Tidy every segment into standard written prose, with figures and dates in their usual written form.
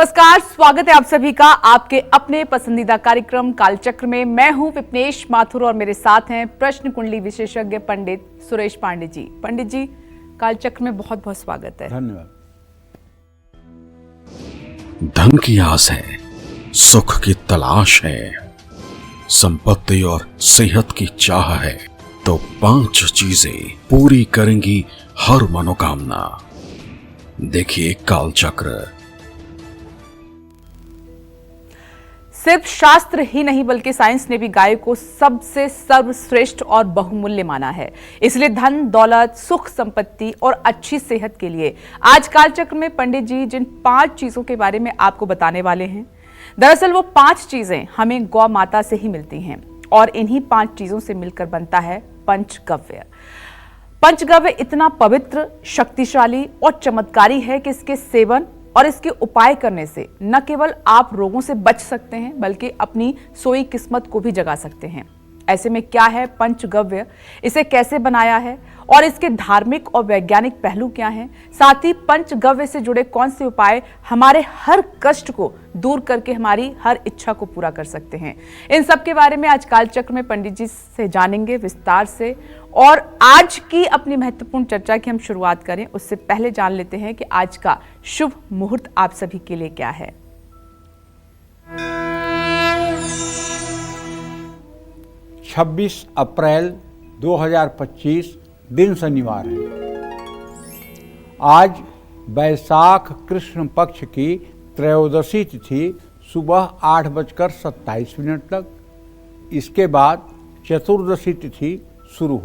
नमस्कार, स्वागत है आप सभी का आपके अपने पसंदीदा कार्यक्रम कालचक्र में। मैं हूं विपनेश माथुर और मेरे साथ हैं प्रश्न कुंडली विशेषज्ञ पंडित सुरेश पांडे जी। पंडित जी, कालचक्र में बहुत बहुत स्वागत है। धन्यवाद। धन की आस है, सुख की तलाश है, संपत्ति और सेहत की चाह है, तो 5 चीजें पूरी करेंगी हर मनोकामना। देखिए कालचक्र। सिर्फ शास्त्र ही नहीं बल्कि साइंस ने भी गाय को सबसे सर्वश्रेष्ठ और बहुमूल्य माना है। इसलिए धन, दौलत, सुख, संपत्ति और अच्छी सेहत के लिए आज कालचक्र में पंडित जी जिन 5 चीजों के बारे में आपको बताने वाले हैं, दरअसल वो 5 चीजें हमें गौ माता से ही मिलती हैं और इन्हीं 5 चीजों से मिलकर बनता है पंचगव्य। पंचगव्य इतना पवित्र, शक्तिशाली और चमत्कारी है कि इसके सेवन और इसके उपाय करने से न केवल आप रोगों से बच सकते हैं बल्कि अपनी सोई किस्मत को भी जगा सकते हैं। ऐसे में क्या है पंचगव्य, इसे कैसे बनाया है और इसके धार्मिक और वैज्ञानिक पहलू क्या हैं, साथ ही पंचगव्य से जुड़े कौन से उपाय हमारे हर कष्ट को दूर करके हमारी हर इच्छा को पूरा कर सकते हैं, इन सब के बारे में आज कालचक्र में पंडित जी से जानेंगे विस्तार से। और आज की अपनी महत्वपूर्ण चर्चा की हम शुरुआत करें उससे पहले जान लेते हैं कि आज का शुभ मुहूर्त आप सभी के लिए क्या है। 26 अप्रैल 2025 दिन शनिवार है। आज वैशाख कृष्ण पक्ष की त्रयोदशी तिथि सुबह 8:27 तक, इसके बाद चतुर्दशी तिथि शुरू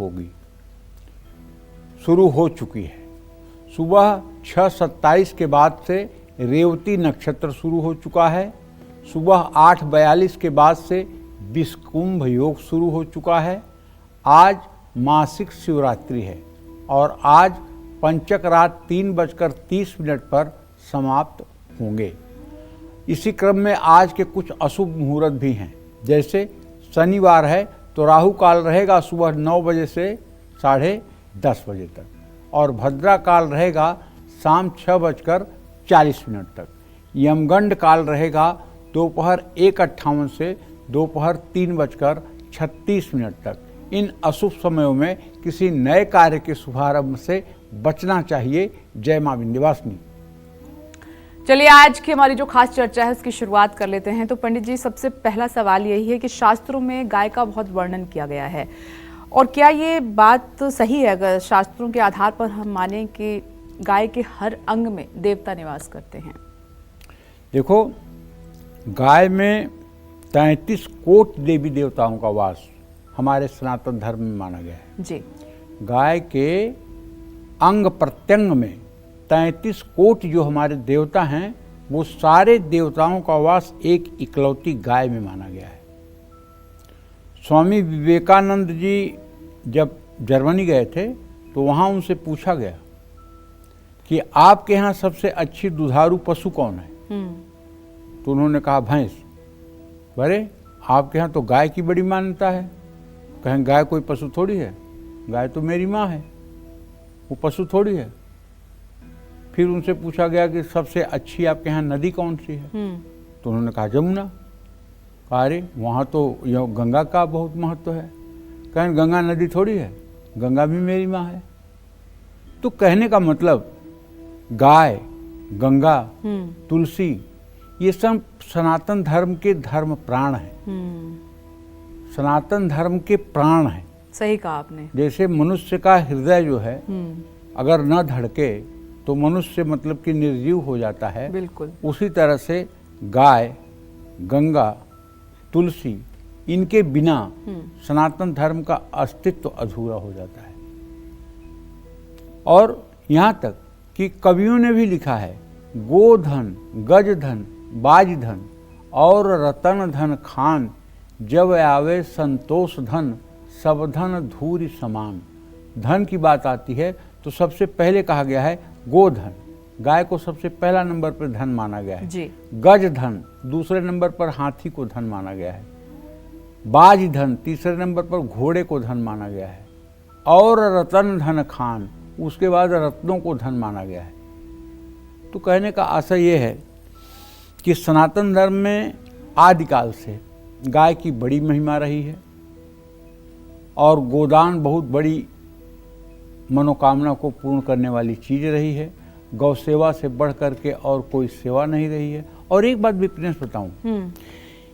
हो चुकी है। सुबह 6:27 के बाद से रेवती नक्षत्र शुरू हो चुका है। सुबह 8:42 के बाद से विषकुंभ योग शुरू हो चुका है। आज मासिक शिवरात्रि है और आज पंचक रात 3:30 पर समाप्त होंगे। इसी क्रम में आज के कुछ अशुभ मुहूर्त भी हैं। जैसे शनिवार है तो राहु काल रहेगा सुबह 9 बजे से 10:30 बजे तक और भद्रा काल रहेगा शाम 6:40 तक। यमगंड काल रहेगा दोपहर 1:58 से दोपहर 3:36 तक। इन अशुभ समयों में किसी नए कार्य के शुभारंभ से बचना चाहिए। जय मां विंध्यवासिनी। चलिए आज की हमारी जो खास चर्चा है उसकी शुरुआत कर लेते हैं। तो पंडित जी, सबसे पहला सवाल यही है कि शास्त्रों में गाय का बहुत वर्णन किया गया है और क्या ये बात तो सही है अगर शास्त्रों के आधार पर हम माने कि गाय के हर अंग में देवता निवास करते हैं? देखो, गाय में 33 कोटि देवी देवताओं का वास हमारे सनातन धर्म में माना गया है जी। गाय के अंग प्रत्यंग में 33 कोटि जो हमारे देवता हैं वो सारे देवताओं का वास एक इकलौती गाय में माना गया है। स्वामी विवेकानंद जी जब जर्मनी गए थे तो वहाँ उनसे पूछा गया कि आपके यहाँ सबसे अच्छी दुधारू पशु कौन है? तो उन्होंने कहा भैंस। अरे आपके यहाँ तो गाय की बड़ी मान्यता है। कहें गाय कोई पशु थोड़ी है, गाय तो मेरी माँ है, वो पशु थोड़ी है। फिर उनसे पूछा गया कि सबसे अच्छी आपके यहाँ नदी कौन सी है? तो उन्होंने कहा जमुना। कहा अरे वहाँ तो यह गंगा का बहुत महत्व है। कहें गंगा नदी थोड़ी है, गंगा भी मेरी माँ है। तो कहने का मतलब गाय, गंगा, तुलसी ये सब सनातन धर्म के धर्म प्राण हैं। सनातन धर्म के प्राण हैं। सही कहा आपने। जैसे मनुष्य का हृदय जो है अगर न धड़के तो मनुष्य मतलब कि निर्जीव हो जाता है। बिल्कुल। उसी तरह से गाय, गंगा, तुलसी इनके बिना सनातन धर्म का अस्तित्व अधूरा हो जाता है। और यहाँ तक कि कवियों ने भी लिखा है गोधन, गजधन, बाजधन और रतन धन खान, जब आवे संतोष धन, सब धन धूरी समान। धन की बात आती है तो सबसे पहले कहा गया है गोधन, गाय को सबसे पहला नंबर पर धन माना गया है जी। गज धन दूसरे नंबर पर हाथी को धन माना गया है। बाज धन तीसरे नंबर पर घोड़े को धन माना गया है और रतन धन खान उसके बाद रत्नों को धन माना गया है। तो कहने का आशय ये है कि सनातन धर्म में आदिकाल से गाय की बड़ी महिमा रही है और गोदान बहुत बड़ी मनोकामना को पूर्ण करने वाली चीज़ रही है। गौ सेवा से बढ़ करके और कोई सेवा नहीं रही है। और एक बात भी प्रिंस बताऊं,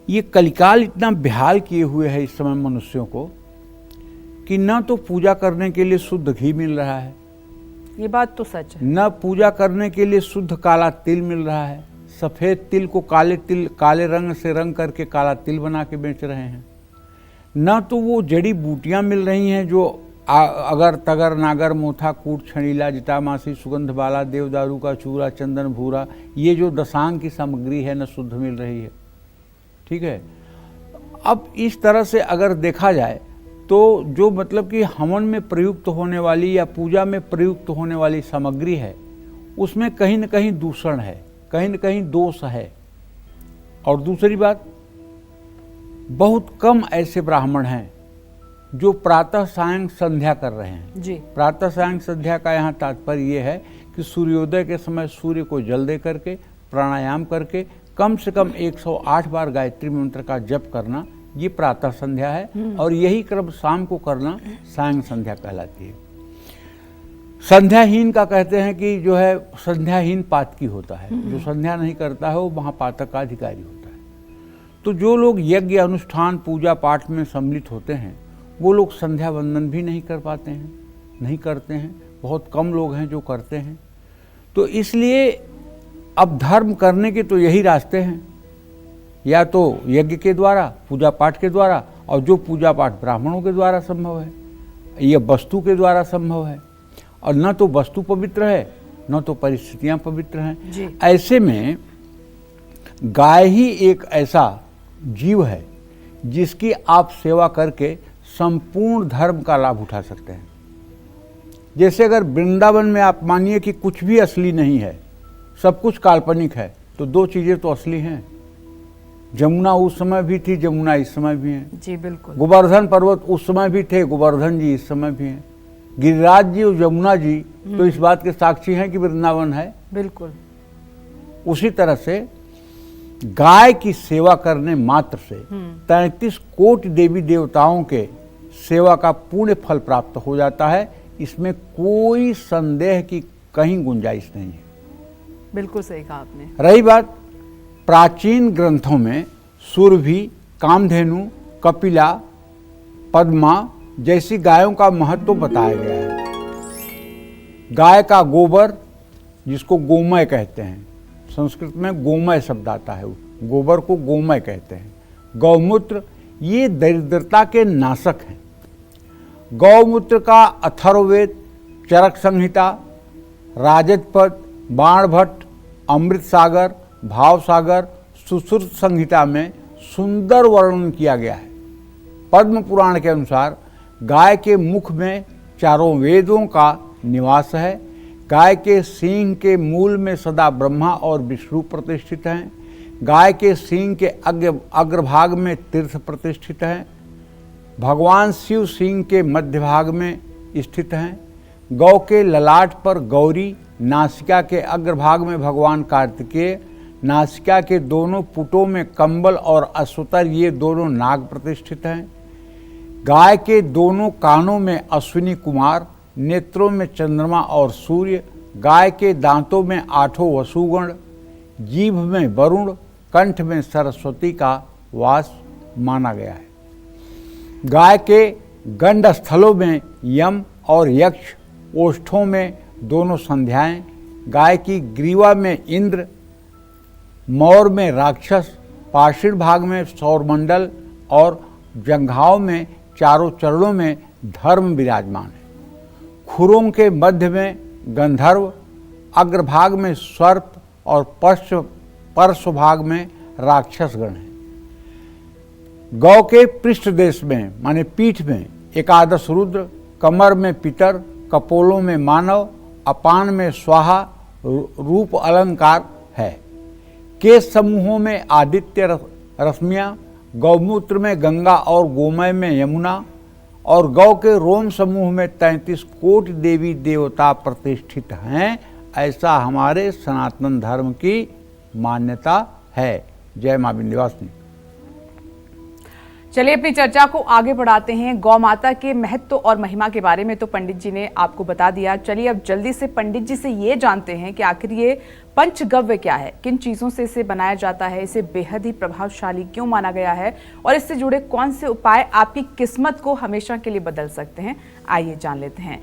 ये कलिकाल इतना बेहाल किए हुए है इस समय मनुष्यों को कि न तो पूजा करने के लिए शुद्ध घी मिल रहा है, ये बात तो सच है, न पूजा करने के लिए शुद्ध काला तिल मिल रहा है। सफ़ेद तिल को काले रंग से रंग करके काला तिल बना के बेच रहे हैं। न तो वो जड़ी बूटियां मिल रही हैं जो अगर तगर नागर मोथा कूट छणीला जटामासी सुगंध बाला देवदारू का चूरा चंदन भूरा, ये जो दशांग की सामग्री है न शुद्ध मिल रही है। ठीक है, अब इस तरह से अगर देखा जाए तो जो मतलब कि हवन में प्रयुक्त होने वाली या पूजा में प्रयुक्त होने वाली सामग्री है उसमें कहीं न कहीं दूषण है, कहीं न कहीं दोष है। और दूसरी बात, बहुत कम ऐसे ब्राह्मण हैं जो प्रातः सायं संध्या कर रहे हैं जी। प्रातः सायं संध्या का यहाँ तात्पर्य ये है कि सूर्योदय के समय सूर्य को जल दे करके प्राणायाम करके कम से कम 108 बार गायत्री मंत्र का जप करना, ये प्रातः संध्या है। और यही क्रम शाम को करना सायं संध्या कहलाती है। संध्याहीन का कहते हैं कि जो है संध्याहीन पातकी होता है, जो संध्या नहीं करता है वो महापातक का अधिकारी होता है। तो जो लोग यज्ञ अनुष्ठान पूजा पाठ में सम्मिलित होते हैं वो लोग संध्या वंदन भी नहीं कर पाते हैं, नहीं करते हैं। बहुत कम लोग हैं जो करते हैं। तो इसलिए अब धर्म करने के तो यही रास्ते हैं, या तो यज्ञ के द्वारा, पूजा पाठ के द्वारा, और जो पूजा पाठ ब्राह्मणों के द्वारा संभव है, यह वस्तु के द्वारा संभव है। और न तो वस्तु पवित्र है न तो परिस्थितियां पवित्र हैं। ऐसे में गाय ही एक ऐसा जीव है जिसकी आप सेवा करके संपूर्ण धर्म का लाभ उठा सकते हैं। जैसे अगर वृंदावन में आप मानिए कि कुछ भी असली नहीं है, सब कुछ काल्पनिक है, तो दो चीजें तो असली हैं। जमुना उस समय भी थी, जमुना इस समय भी है। जी बिल्कुल। गोवर्धन पर्वत उस समय भी थे, गोवर्धन जी इस समय भी हैं। गिरिराज जी और यमुना जी तो इस बात के साक्षी हैं कि वृंदावन है। बिल्कुल। उसी तरह से गाय की सेवा करने मात्र से 33 कोटि देवी देवताओं के सेवा का पूर्ण फल प्राप्त हो जाता है। इसमें कोई संदेह की कहीं गुंजाइश नहीं है। बिल्कुल सही कहा आपने। रही बात प्राचीन ग्रंथों में सुरभि, कामधेनु, कपिला, पद्मा जैसी गायों का महत्व बताया गया है। गाय का गोबर, जिसको गोमय कहते हैं, संस्कृत में गोमय शब्द आता है, गोबर को गोमय कहते हैं। गौमूत्र, ये दरिद्रता के नाशक हैं। गौमूत्र का अथर्ववेद, चरक संहिता, राजतपद, बाणभट्ट, अमृत सागर, भाव सागर, सुश्रुत संहिता में सुंदर वर्णन किया गया है। पद्म पुराण के अनुसार गाय के मुख में चारों वेदों का निवास है। गाय के सींग के मूल में सदा ब्रह्मा और विष्णु प्रतिष्ठित हैं। गाय के सींग के अग्रभाग में तीर्थ प्रतिष्ठित हैं। भगवान शिव सींग के मध्य भाग में स्थित हैं। गौ के ललाट पर गौरी, नासिका के अग्रभाग में भगवान कार्तिकेय, नासिका के दोनों पुटों में कंबल और अश्वतर, ये दोनों नाग प्रतिष्ठित हैं। गाय के दोनों कानों में अश्विनी कुमार, नेत्रों में चंद्रमा और सूर्य, गाय के दांतों में 8 वसुगण, जीभ में वरुण, कंठ में सरस्वती का वास माना गया है। गाय के गंड स्थलों में यम और यक्ष, ओष्ठों में दोनों संध्याएं, गाय की ग्रीवा में इंद्र, मौर में राक्षस, पार्श्व भाग में सौरमंडल और जंघाओं में चारों चरणों में धर्म विराजमान है। खुरों के मध्य में गंधर्व, अग्रभाग में सर्प और पार्श्व भाग में राक्षस गण है। गौ के पृष्ठ देश में माने पीठ में एकादश रुद्र, कमर में पितर, कपोलों में मानव, अपान में स्वाहा रूप अलंकार है। केश समूहों में आदित्य रश्मियाँ, गौमूत्र में गंगा और गोमय में यमुना, और गौ के रोम समूह में 33 कोटि देवी देवता प्रतिष्ठित हैं। ऐसा हमारे सनातन धर्म की मान्यता है। जय मां विंध्यवासिनी। चलिए अपनी चर्चा को आगे बढ़ाते हैं। गौ माता के महत्व और महिमा के बारे में तो पंडित जी ने आपको बता दिया। चलिए अब जल्दी से पंडित जी से ये जानते हैं कि आखिर ये पंचगव्य क्या है, किन चीजों से इसे बनाया जाता है, इसे बेहद ही प्रभावशाली क्यों माना गया है और इससे जुड़े कौन से उपाय आपकी किस्मत को हमेशा के लिए बदल सकते हैं। आइए जान लेते हैं।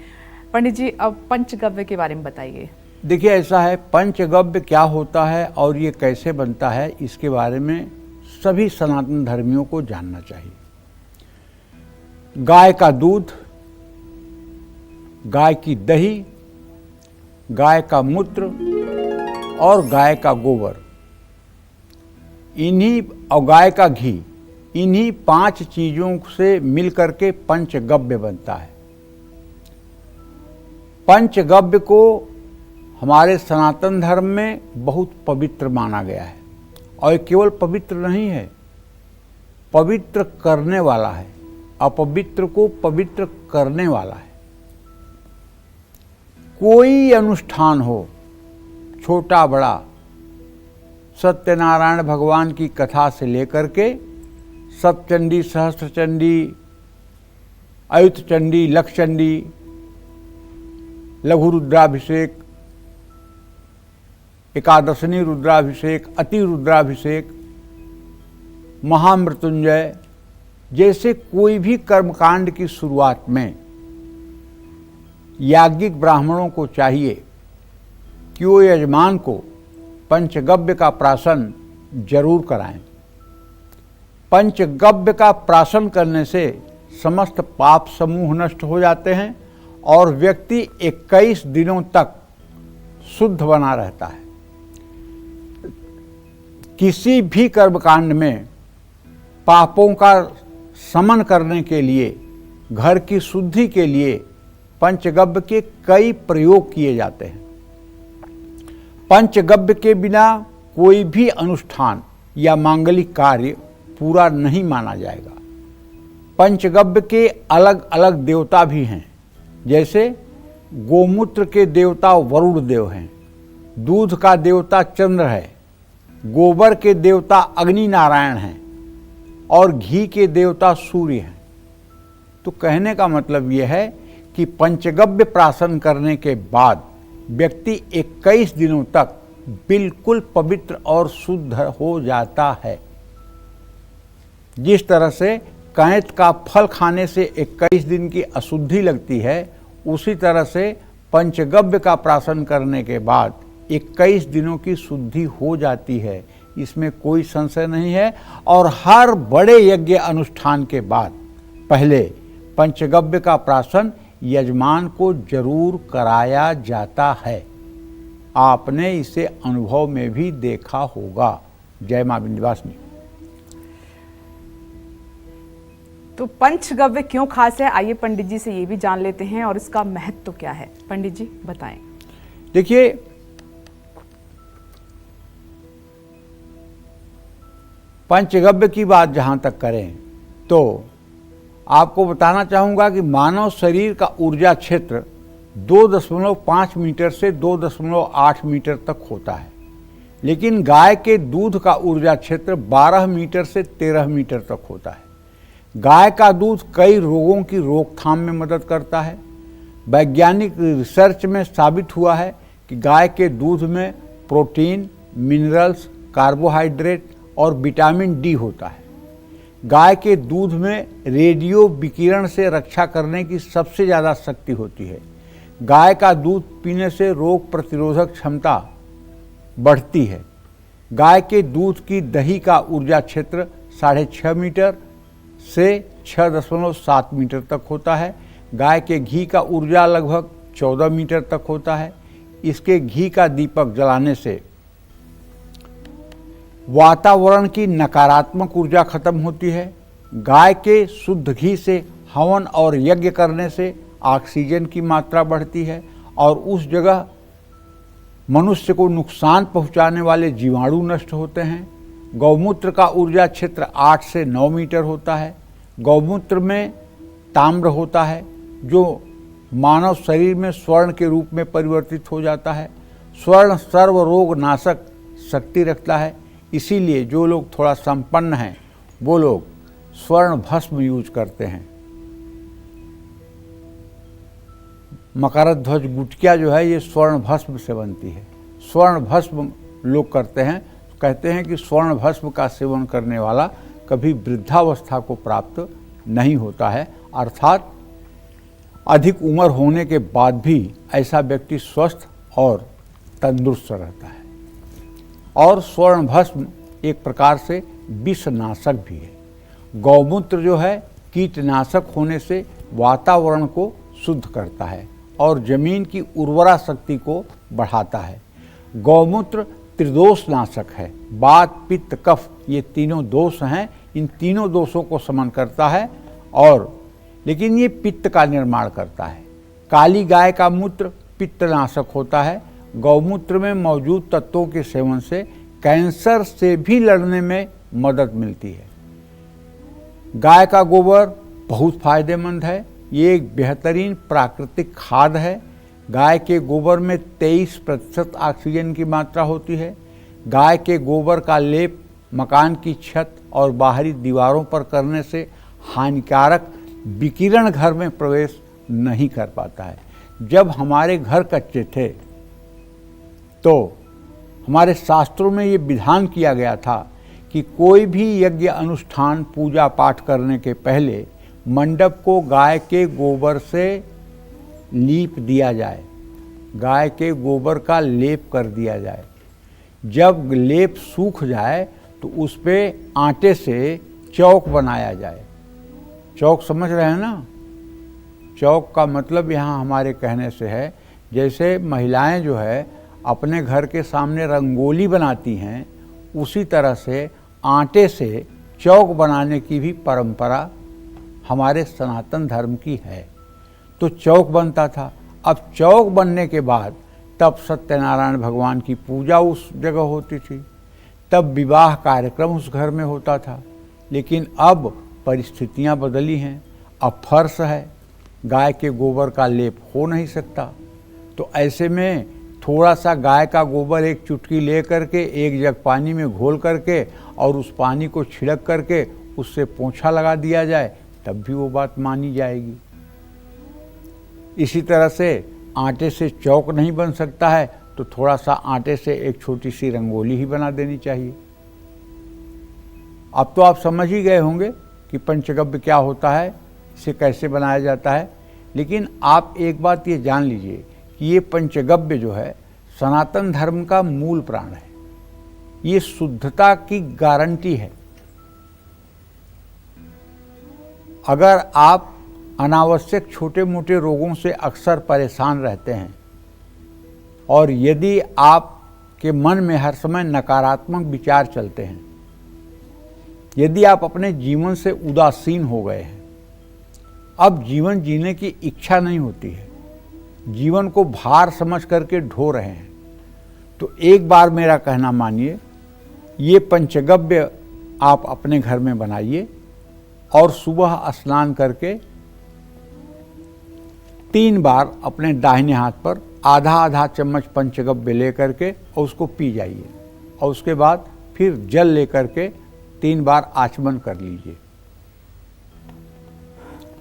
पंडित जी अब पंचगव्य के बारे में बताइए। देखिए, ऐसा है, पंचगव्य क्या होता है और ये कैसे बनता है, इसके बारे में सभी सनातन धर्मियों को जानना चाहिए। गाय का दूध, गाय की दही, गाय का मूत्र और गाय का गोबर, इन्हीं और गाय का घी, इन्हीं 5 चीजों से मिलकर के पंचगव्य बनता है। पंचगव्य को हमारे सनातन धर्म में बहुत पवित्र माना गया है और केवल पवित्र नहीं है, पवित्र करने वाला है, अपवित्र को पवित्र करने वाला है। कोई अनुष्ठान हो, छोटा बड़ा, सत्यनारायण भगवान की कथा से लेकर के सप्तचंडी, सहस्त्रचंडी, अयुत चंडी, लक्षचंडी, लघु रुद्राभिषेक, एकादशनी रुद्राभिषेक, अति रुद्राभिषेक, महामृत्युंजय जैसे कोई भी कर्मकांड की शुरुआत में याज्ञिक ब्राह्मणों को चाहिए कि वो यजमान को पंचगव्य का प्राशन जरूर कराएं। पंचगव्य का प्राशन करने से समस्त पाप समूह नष्ट हो जाते हैं और व्यक्ति 21 दिनों तक शुद्ध बना रहता है। किसी भी कर्मकांड में पापों का शमन करने के लिए, घर की शुद्धि के लिए पंचगव्य के कई प्रयोग किए जाते हैं। पंचगव्य के बिना कोई भी अनुष्ठान या मांगलिक कार्य पूरा नहीं माना जाएगा। पंचगव्य के अलग अलग देवता भी हैं, जैसे गोमूत्र के देवता वरुण देव हैं, दूध का देवता चंद्र है, गोबर के देवता अग्नि नारायण हैं और घी के देवता सूर्य हैं। तो कहने का मतलब यह है कि पंचगव्य प्राशन करने के बाद व्यक्ति 21 दिनों तक बिल्कुल पवित्र और शुद्ध हो जाता है। जिस तरह से कैंत का फल खाने से 21 दिन की अशुद्धि लगती है, उसी तरह से पंचगव्य का प्राशन करने के बाद 21 दिनों की शुद्धि हो जाती है, इसमें कोई संशय नहीं है। और हर बड़े यज्ञ अनुष्ठान के बाद पहले पंचगव्य का प्राशन यजमान को जरूर कराया जाता है। आपने इसे अनुभव में भी देखा होगा। जय मां विंध्यवासिनी। तो पंचगव्य क्यों खास है, आइए पंडित जी से ये भी जान लेते हैं और इसका महत्व तो क्या है। पंडित जी बताएं। देखिए, पंचगव्य की बात जहां तक करें तो आपको बताना चाहूंगा कि मानव शरीर का ऊर्जा क्षेत्र 2.5 मीटर से 2.8 मीटर तक होता है, लेकिन गाय के दूध का ऊर्जा क्षेत्र 12 मीटर से 13 मीटर तक होता है। गाय का दूध कई रोगों की रोकथाम में मदद करता है। वैज्ञानिक रिसर्च में साबित हुआ है कि गाय के दूध में प्रोटीन, मिनरल्स, कार्बोहाइड्रेट और विटामिन डी होता है। गाय के दूध में रेडियो विकिरण से रक्षा करने की सबसे ज़्यादा शक्ति होती है। गाय का दूध पीने से रोग प्रतिरोधक क्षमता बढ़ती है। गाय के दूध की दही का ऊर्जा क्षेत्र 6.5 मीटर से 6.7 मीटर तक होता है। गाय के घी का ऊर्जा लगभग 14 मीटर तक होता है। इसके घी का दीपक जलाने से वातावरण की नकारात्मक ऊर्जा खत्म होती है। गाय के शुद्ध घी से हवन और यज्ञ करने से ऑक्सीजन की मात्रा बढ़ती है और उस जगह मनुष्य को नुकसान पहुंचाने वाले जीवाणु नष्ट होते हैं। गौमूत्र का ऊर्जा क्षेत्र 8 से 9 मीटर होता है। गौमूत्र में ताम्र होता है जो मानव शरीर में स्वर्ण के रूप में परिवर्तित हो जाता है। स्वर्ण सर्व रोग नाशक शक्ति रखता है। इसीलिए जो लोग थोड़ा संपन्न हैं वो लोग स्वर्ण भस्म यूज करते हैं। मकर ध्वज गुटिया जो है ये स्वर्ण भस्म से बनती है। स्वर्ण भस्म लोग करते हैं, कहते हैं कि स्वर्ण भस्म का सेवन करने वाला कभी वृद्धावस्था को प्राप्त नहीं होता है, अर्थात अधिक उम्र होने के बाद भी ऐसा व्यक्ति स्वस्थ और तंदुरुस्त रहता है। और स्वर्ण भस्म एक प्रकार से विषनाशक भी है। गौमूत्र जो है कीटनाशक होने से वातावरण को शुद्ध करता है और जमीन की उर्वरा शक्ति को बढ़ाता है। गौमूत्र त्रिदोष नाशक है। वात, पित्त, कफ ये तीनों दोष हैं, इन तीनों दोषों को शमन करता है और लेकिन ये पित्त का निर्माण करता है। काली गाय का मूत्र पित्तनाशक होता है। गौमूत्र में मौजूद तत्वों के सेवन से कैंसर से भी लड़ने में मदद मिलती है। गाय का गोबर बहुत फायदेमंद है। ये एक बेहतरीन प्राकृतिक खाद है। गाय के गोबर में 23% ऑक्सीजन की मात्रा होती है। गाय के गोबर का लेप मकान की छत और बाहरी दीवारों पर करने से हानिकारक विकिरण घर में प्रवेश नहीं कर पाता है। जब हमारे घर कच्चे थे तो हमारे शास्त्रों में ये विधान किया गया था कि कोई भी यज्ञ अनुष्ठान पूजा पाठ करने के पहले मंडप को गाय के गोबर से लीप दिया जाए, गाय के गोबर का लेप कर दिया जाए। जब लेप सूख जाए तो उस पे आटे से चौक बनाया जाए। चौक समझ रहे हैं ना? चौक का मतलब यहाँ हमारे कहने से है जैसे महिलाएं जो है अपने घर के सामने रंगोली बनाती हैं, उसी तरह से आटे से चौक बनाने की भी परंपरा हमारे सनातन धर्म की है। तो चौक बनता था। अब चौक बनने के बाद तब सत्यनारायण भगवान की पूजा उस जगह होती थी, तब विवाह कार्यक्रम उस घर में होता था। लेकिन अब परिस्थितियां बदली हैं। अब फर्श है, गाय के गोबर का लेप हो नहीं सकता। तो ऐसे में थोड़ा सा गाय का गोबर एक चुटकी ले करके एक जग पानी में घोल करके और उस पानी को छिड़क करके उससे पोंछा लगा दिया जाए, तब भी वो बात मानी जाएगी। इसी तरह से आटे से चौक नहीं बन सकता है तो थोड़ा सा आटे से एक छोटी सी रंगोली ही बना देनी चाहिए। अब तो आप समझ ही गए होंगे कि पंचगव्य क्या होता है, इसे कैसे बनाया जाता है। लेकिन आप एक बात ये जान लीजिए कि ये पंचगव्य जो है सनातन धर्म का मूल प्राण है। ये शुद्धता की गारंटी है। अगर आप अनावश्यक छोटे मोटे रोगों से अक्सर परेशान रहते हैं और यदि आपके मन में हर समय नकारात्मक विचार चलते हैं, यदि आप अपने जीवन से उदासीन हो गए हैं, अब जीवन जीने की इच्छा नहीं होती है, जीवन को भार समझ करके ढो रहे हैं, तो एक बार मेरा कहना मानिए, ये पंचगव्य आप अपने घर में बनाइए और सुबह स्नान करके 3 बार अपने दाहिने हाथ पर आधा आधा चम्मच पंचगव्य ले करके और उसको पी जाइए और उसके बाद फिर जल ले करके 3 बार आचमन कर लीजिए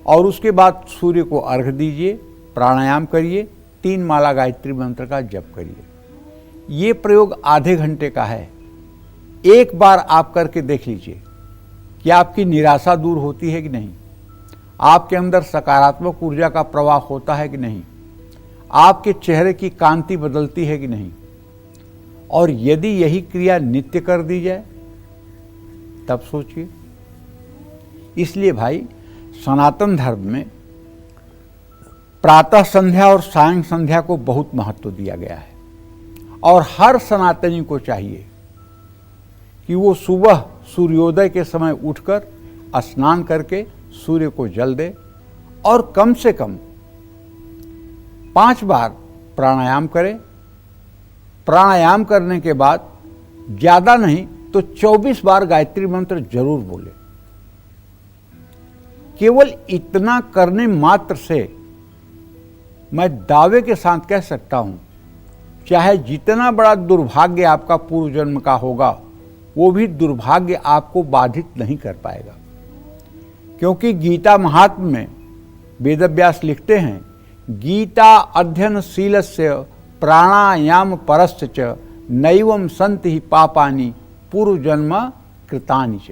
और उसके बाद सूर्य को अर्घ्य दीजिए, प्राणायाम करिए, 3 माला गायत्री मंत्र का जप करिए। ये प्रयोग आधे घंटे का है। एक बार आप करके देख लीजिए कि आपकी निराशा दूर होती है कि नहीं, आपके अंदर सकारात्मक ऊर्जा का प्रवाह होता है कि नहीं, आपके चेहरे की कांति बदलती है कि नहीं। और यदि यही क्रिया नित्य कर दी जाए तब सोचिए। इसलिए भाई सनातन धर्म में प्रातः संध्या और सायं संध्या को बहुत महत्व दिया गया है और हर सनातनी को चाहिए कि वो सुबह सूर्योदय के समय उठकर स्नान करके सूर्य को जल दे और कम से कम 5 बार प्राणायाम करे। प्राणायाम करने के बाद ज़्यादा नहीं तो 24 बार गायत्री मंत्र जरूर बोले। केवल इतना करने मात्र से मैं दावे के साथ कह सकता हूं, चाहे जितना बड़ा दुर्भाग्य आपका पूर्व जन्म का होगा वो भी दुर्भाग्य आपको बाधित नहीं कर पाएगा। क्योंकि गीता महात्म्य में वेदव्यास लिखते हैं, गीता अध्ययनशीलस्य प्राणायाम परस्य च नैवं सन्ति ही पापानि पूर्व जन्म कृतानि च।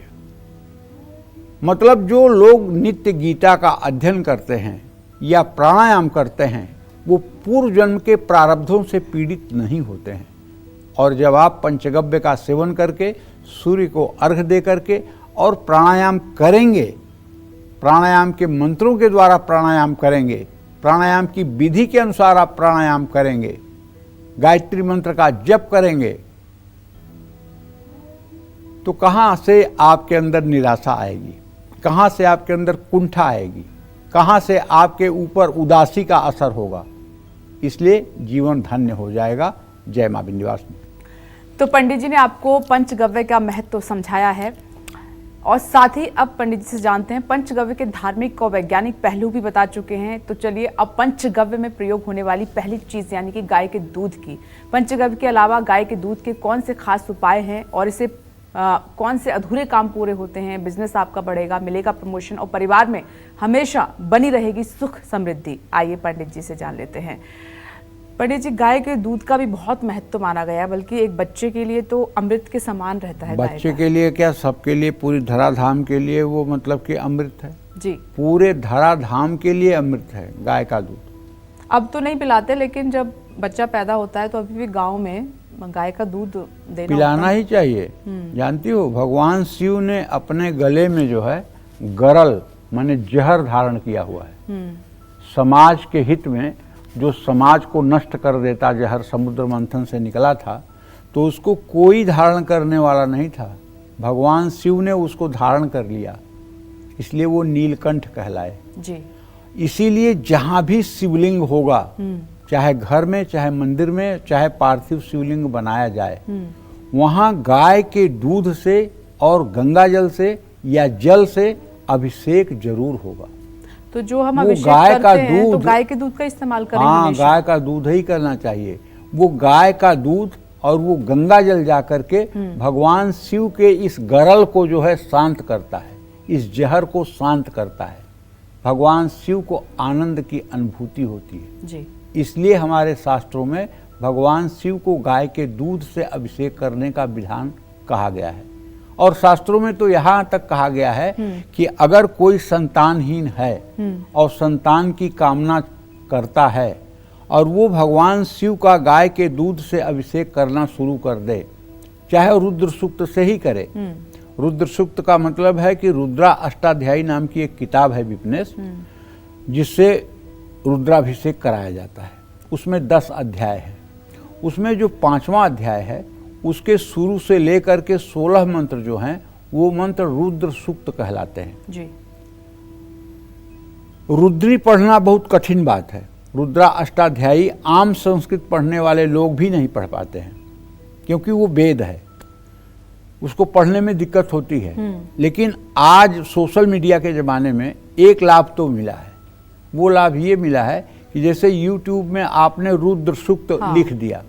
मतलब जो लोग नित्य गीता का अध्ययन करते हैं या प्राणायाम करते हैं वो पूर्व जन्म के प्रारब्धों से पीड़ित नहीं होते हैं। और जब आप पंचगव्य का सेवन करके, सूर्य को अर्घ दे करके और प्राणायाम करेंगे, प्राणायाम के मंत्रों के द्वारा प्राणायाम करेंगे, प्राणायाम की विधि के अनुसार आप प्राणायाम करेंगे, गायत्री मंत्र का जप करेंगे, तो कहाँ से आपके अंदर निराशा आएगी, कहाँ से आपके अंदर कुंठा आएगी, कहाँ से आपके ऊपर उदासी का असर होगा। इसलिए जीवन धन्य हो जाएगा। जय मां विंध्यवासिनी। तो पंडित जी ने आपको पंचगव्य का महत्व समझाया है और साथ ही अब पंडित जी से जानते हैं पंचगव्य के धार्मिक और वैज्ञानिक पहलू भी बता चुके हैं। तो चलिए अब पंचगव्य में प्रयोग होने वाली पहली चीज यानी कि गाय के दूध की। पंचगव्य के अलावा गाय के दूध के कौन से खास उपाय हैं और इसे कौन से अधूरे काम पूरे होते हैं, बिजनेस आपका बढ़ेगा, मिलेगा प्रमोशन और परिवार में हमेशा बनी रहेगी सुख समृद्धि। आइए पंडित जी से जान लेते हैं। पंडित जी, गाय के दूध का भी बहुत महत्व माना गया है, बल्कि एक बच्चे के लिए तो अमृत के समान रहता है। बच्चे के लिए क्या, सबके लिए, पूरी धराधाम के लिए वो मतलब कि अमृत है जी। पूरे धराधाम के लिए अमृत है गाय का दूध। अब तो नहीं पिलाते, लेकिन जब बच्चा पैदा होता है तो अभी भी गाँव में गाय का दूध देना पिलाना ही चाहिए। जानती हो, भगवान शिव ने अपने गले में जो है गरल माने जहर धारण किया हुआ है। समाज के हित में, जो समाज को नष्ट कर देता जहर समुद्र मंथन से निकला था, तो उसको कोई धारण करने वाला नहीं था। भगवान शिव ने उसको धारण कर लिया, इसलिए वो नीलकंठ कहलाए जी। इसीलिए जहां भी शिवलिंग होगा, चाहे घर में, चाहे मंदिर में, चाहे पार्थिव शिवलिंग बनाया जाए, वहां गाय के दूध से और गंगा जल से या जल से अभिषेक जरूर होगा। तो जो हम अभिषेक करते हैं तो गाय के दूध का इस्तेमाल करें। हाँ, गाय का दूध ही करना चाहिए। वो गाय का दूध और वो गंगा जल जा करके भगवान शिव के इस गरल को जो है शांत करता है, इस जहर को शांत करता है। भगवान शिव को आनंद की अनुभूति होती है जी। इसलिए हमारे शास्त्रों में भगवान शिव को गाय के दूध से अभिषेक करने का विधान कहा गया है। और शास्त्रों में तो यहाँ तक कहा गया है कि अगर कोई संतानहीन है और संतान की कामना करता है और वो भगवान शिव का गाय के दूध से अभिषेक करना शुरू कर दे, चाहे रुद्र सूक्त से ही करे। रुद्र सूक्त का मतलब है कि रुद्रा अष्टाध्यायी नाम की एक किताब है विपनेश, जिससे रुद्राभिषेक कराया जाता है। उसमें 10 अध्याय है। उसमें जो 5वां अध्याय है उसके शुरू से लेकर के 16 मंत्र जो हैं वो मंत्र रुद्र सूक्त कहलाते हैं जी। रुद्री पढ़ना बहुत कठिन बात है। रुद्रा अष्टाध्यायी आम संस्कृत पढ़ने वाले लोग भी नहीं पढ़ पाते हैं, क्योंकि वो वेद है, उसको पढ़ने में दिक्कत होती है। लेकिन आज सोशल मीडिया के ज़माने में एक लाभ तो मिला है। वो लाभ ये मिला है कि जैसे YouTube में आपने रुद्र सूक्त लिख दिया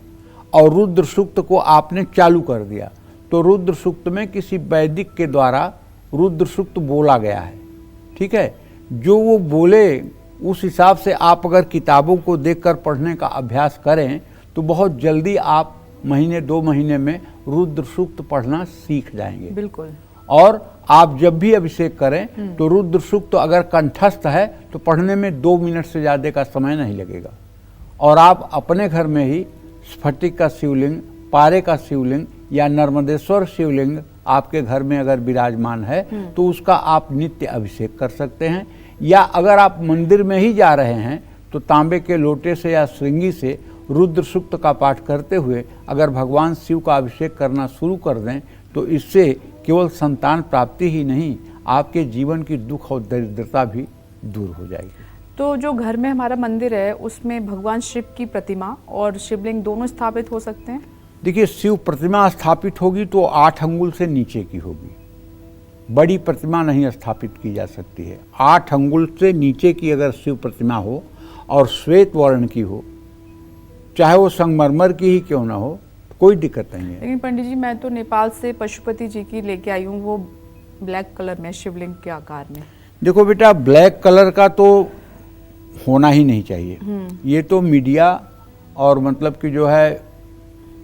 और रुद्र सूक्त को आपने चालू कर दिया, तो रुद्र सूक्त में किसी वैदिक के द्वारा रुद्र सूक्त बोला गया है। ठीक है, जो वो बोले उस हिसाब से आप अगर किताबों को देखकर पढ़ने का अभ्यास करें तो बहुत जल्दी आप महीने 2 महीने में रुद्र सूक्त पढ़ना सीख जाएंगे। बिल्कुल। और आप जब भी अभिषेक करें तो रुद्र सूक्त अगर कंठस्थ है तो पढ़ने में 2 मिनट से ज़्यादा का समय नहीं लगेगा। और आप अपने घर में ही स्फटिक का शिवलिंग, पारे का शिवलिंग या नर्मदेश्वर शिवलिंग आपके घर में अगर विराजमान है तो उसका आप नित्य अभिषेक कर सकते हैं। या अगर आप मंदिर में ही जा रहे हैं तो तांबे के लोटे से या श्रृंगी से रुद्र सूक्त का पाठ करते हुए अगर भगवान शिव का अभिषेक करना शुरू कर दें तो इससे केवल संतान प्राप्ति ही नहीं, आपके जीवन की दुख और दरिद्रता भी दूर हो जाएगी। तो जो घर में हमारा मंदिर है उसमें भगवान शिव की प्रतिमा और शिवलिंग दोनों स्थापित हो सकते हैं? देखिए, शिव प्रतिमा स्थापित होगी तो 8 अंगुल से नीचे की होगी, बड़ी प्रतिमा नहीं स्थापित की जा सकती है। 8 अंगुल से नीचे की अगर शिव प्रतिमा हो और श्वेत वर्ण की हो, चाहे वो संगमरमर की ही क्यों ना हो, कोई दिक्कत नहीं है। लेकिन पंडित जी, मैं तो नेपाल से पशुपति जी की लेके आई हूँ, वो ब्लैक कलर में, शिवलिंग के आकार में। देखो बेटा, ब्लैक कलर का तो होना ही नहीं चाहिए। ये तो मीडिया और मतलब कि जो है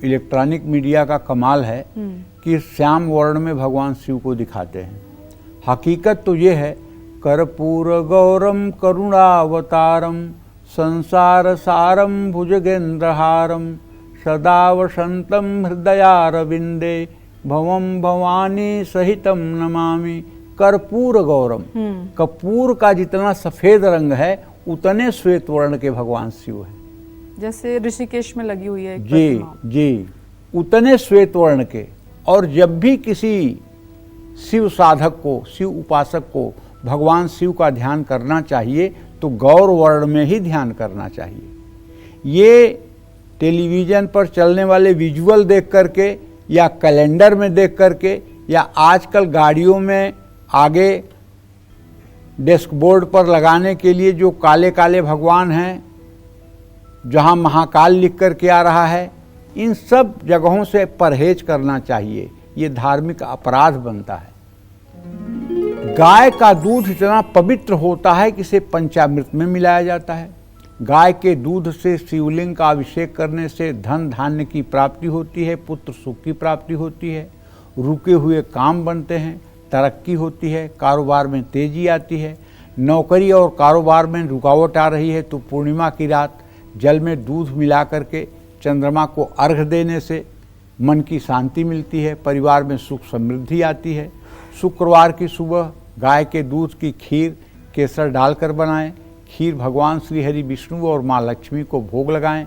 इलेक्ट्रॉनिक मीडिया का कमाल है कि श्याम वर्ण में भगवान शिव को दिखाते हैं। हकीकत तो ये है, कर्पूर गौरम करुणावतारम संसार सारम भुजगेंद्रहारम सदा वसंतम हृदयारविंदे भवम भवानी सहितम नमामि। कर्पूर गौरम, कपूर का जितना सफेद रंग है उतने श्वेत वर्ण के भगवान शिव हैं। जैसे ऋषिकेश में लगी हुई है एक जी प्रतिमा। जी, उतने श्वेत वर्ण के। और जब भी किसी शिव साधक को, शिव उपासक को भगवान शिव का ध्यान करना चाहिए तो गौर वर्ण में ही ध्यान करना चाहिए। ये टेलीविज़न पर चलने वाले विजुअल देख करके या कैलेंडर में देख करके या आजकल गाड़ियों में आगे डेस्कबोर्ड पर लगाने के लिए जो काले काले भगवान हैं, जहाँ महाकाल लिख कर के आ रहा है, इन सब जगहों से परहेज करना चाहिए। ये धार्मिक अपराध बनता है। गाय का दूध इतना पवित्र होता है कि इसे पंचामृत में मिलाया जाता है। गाय के दूध से शिवलिंग का अभिषेक करने से धन धान्य की प्राप्ति होती है, पुत्र सुख की प्राप्ति होती है, रुके हुए काम बनते हैं, तरक्की होती है, कारोबार में तेजी आती है। नौकरी और कारोबार में रुकावट आ रही है तो पूर्णिमा की रात जल में दूध मिला करके चंद्रमा को अर्घ देने से मन की शांति मिलती है, परिवार में सुख समृद्धि आती है। शुक्रवार की सुबह गाय के दूध की खीर केसर डालकर बनाएं। खीर भगवान श्री हरि विष्णु और माँ लक्ष्मी को भोग लगाएं।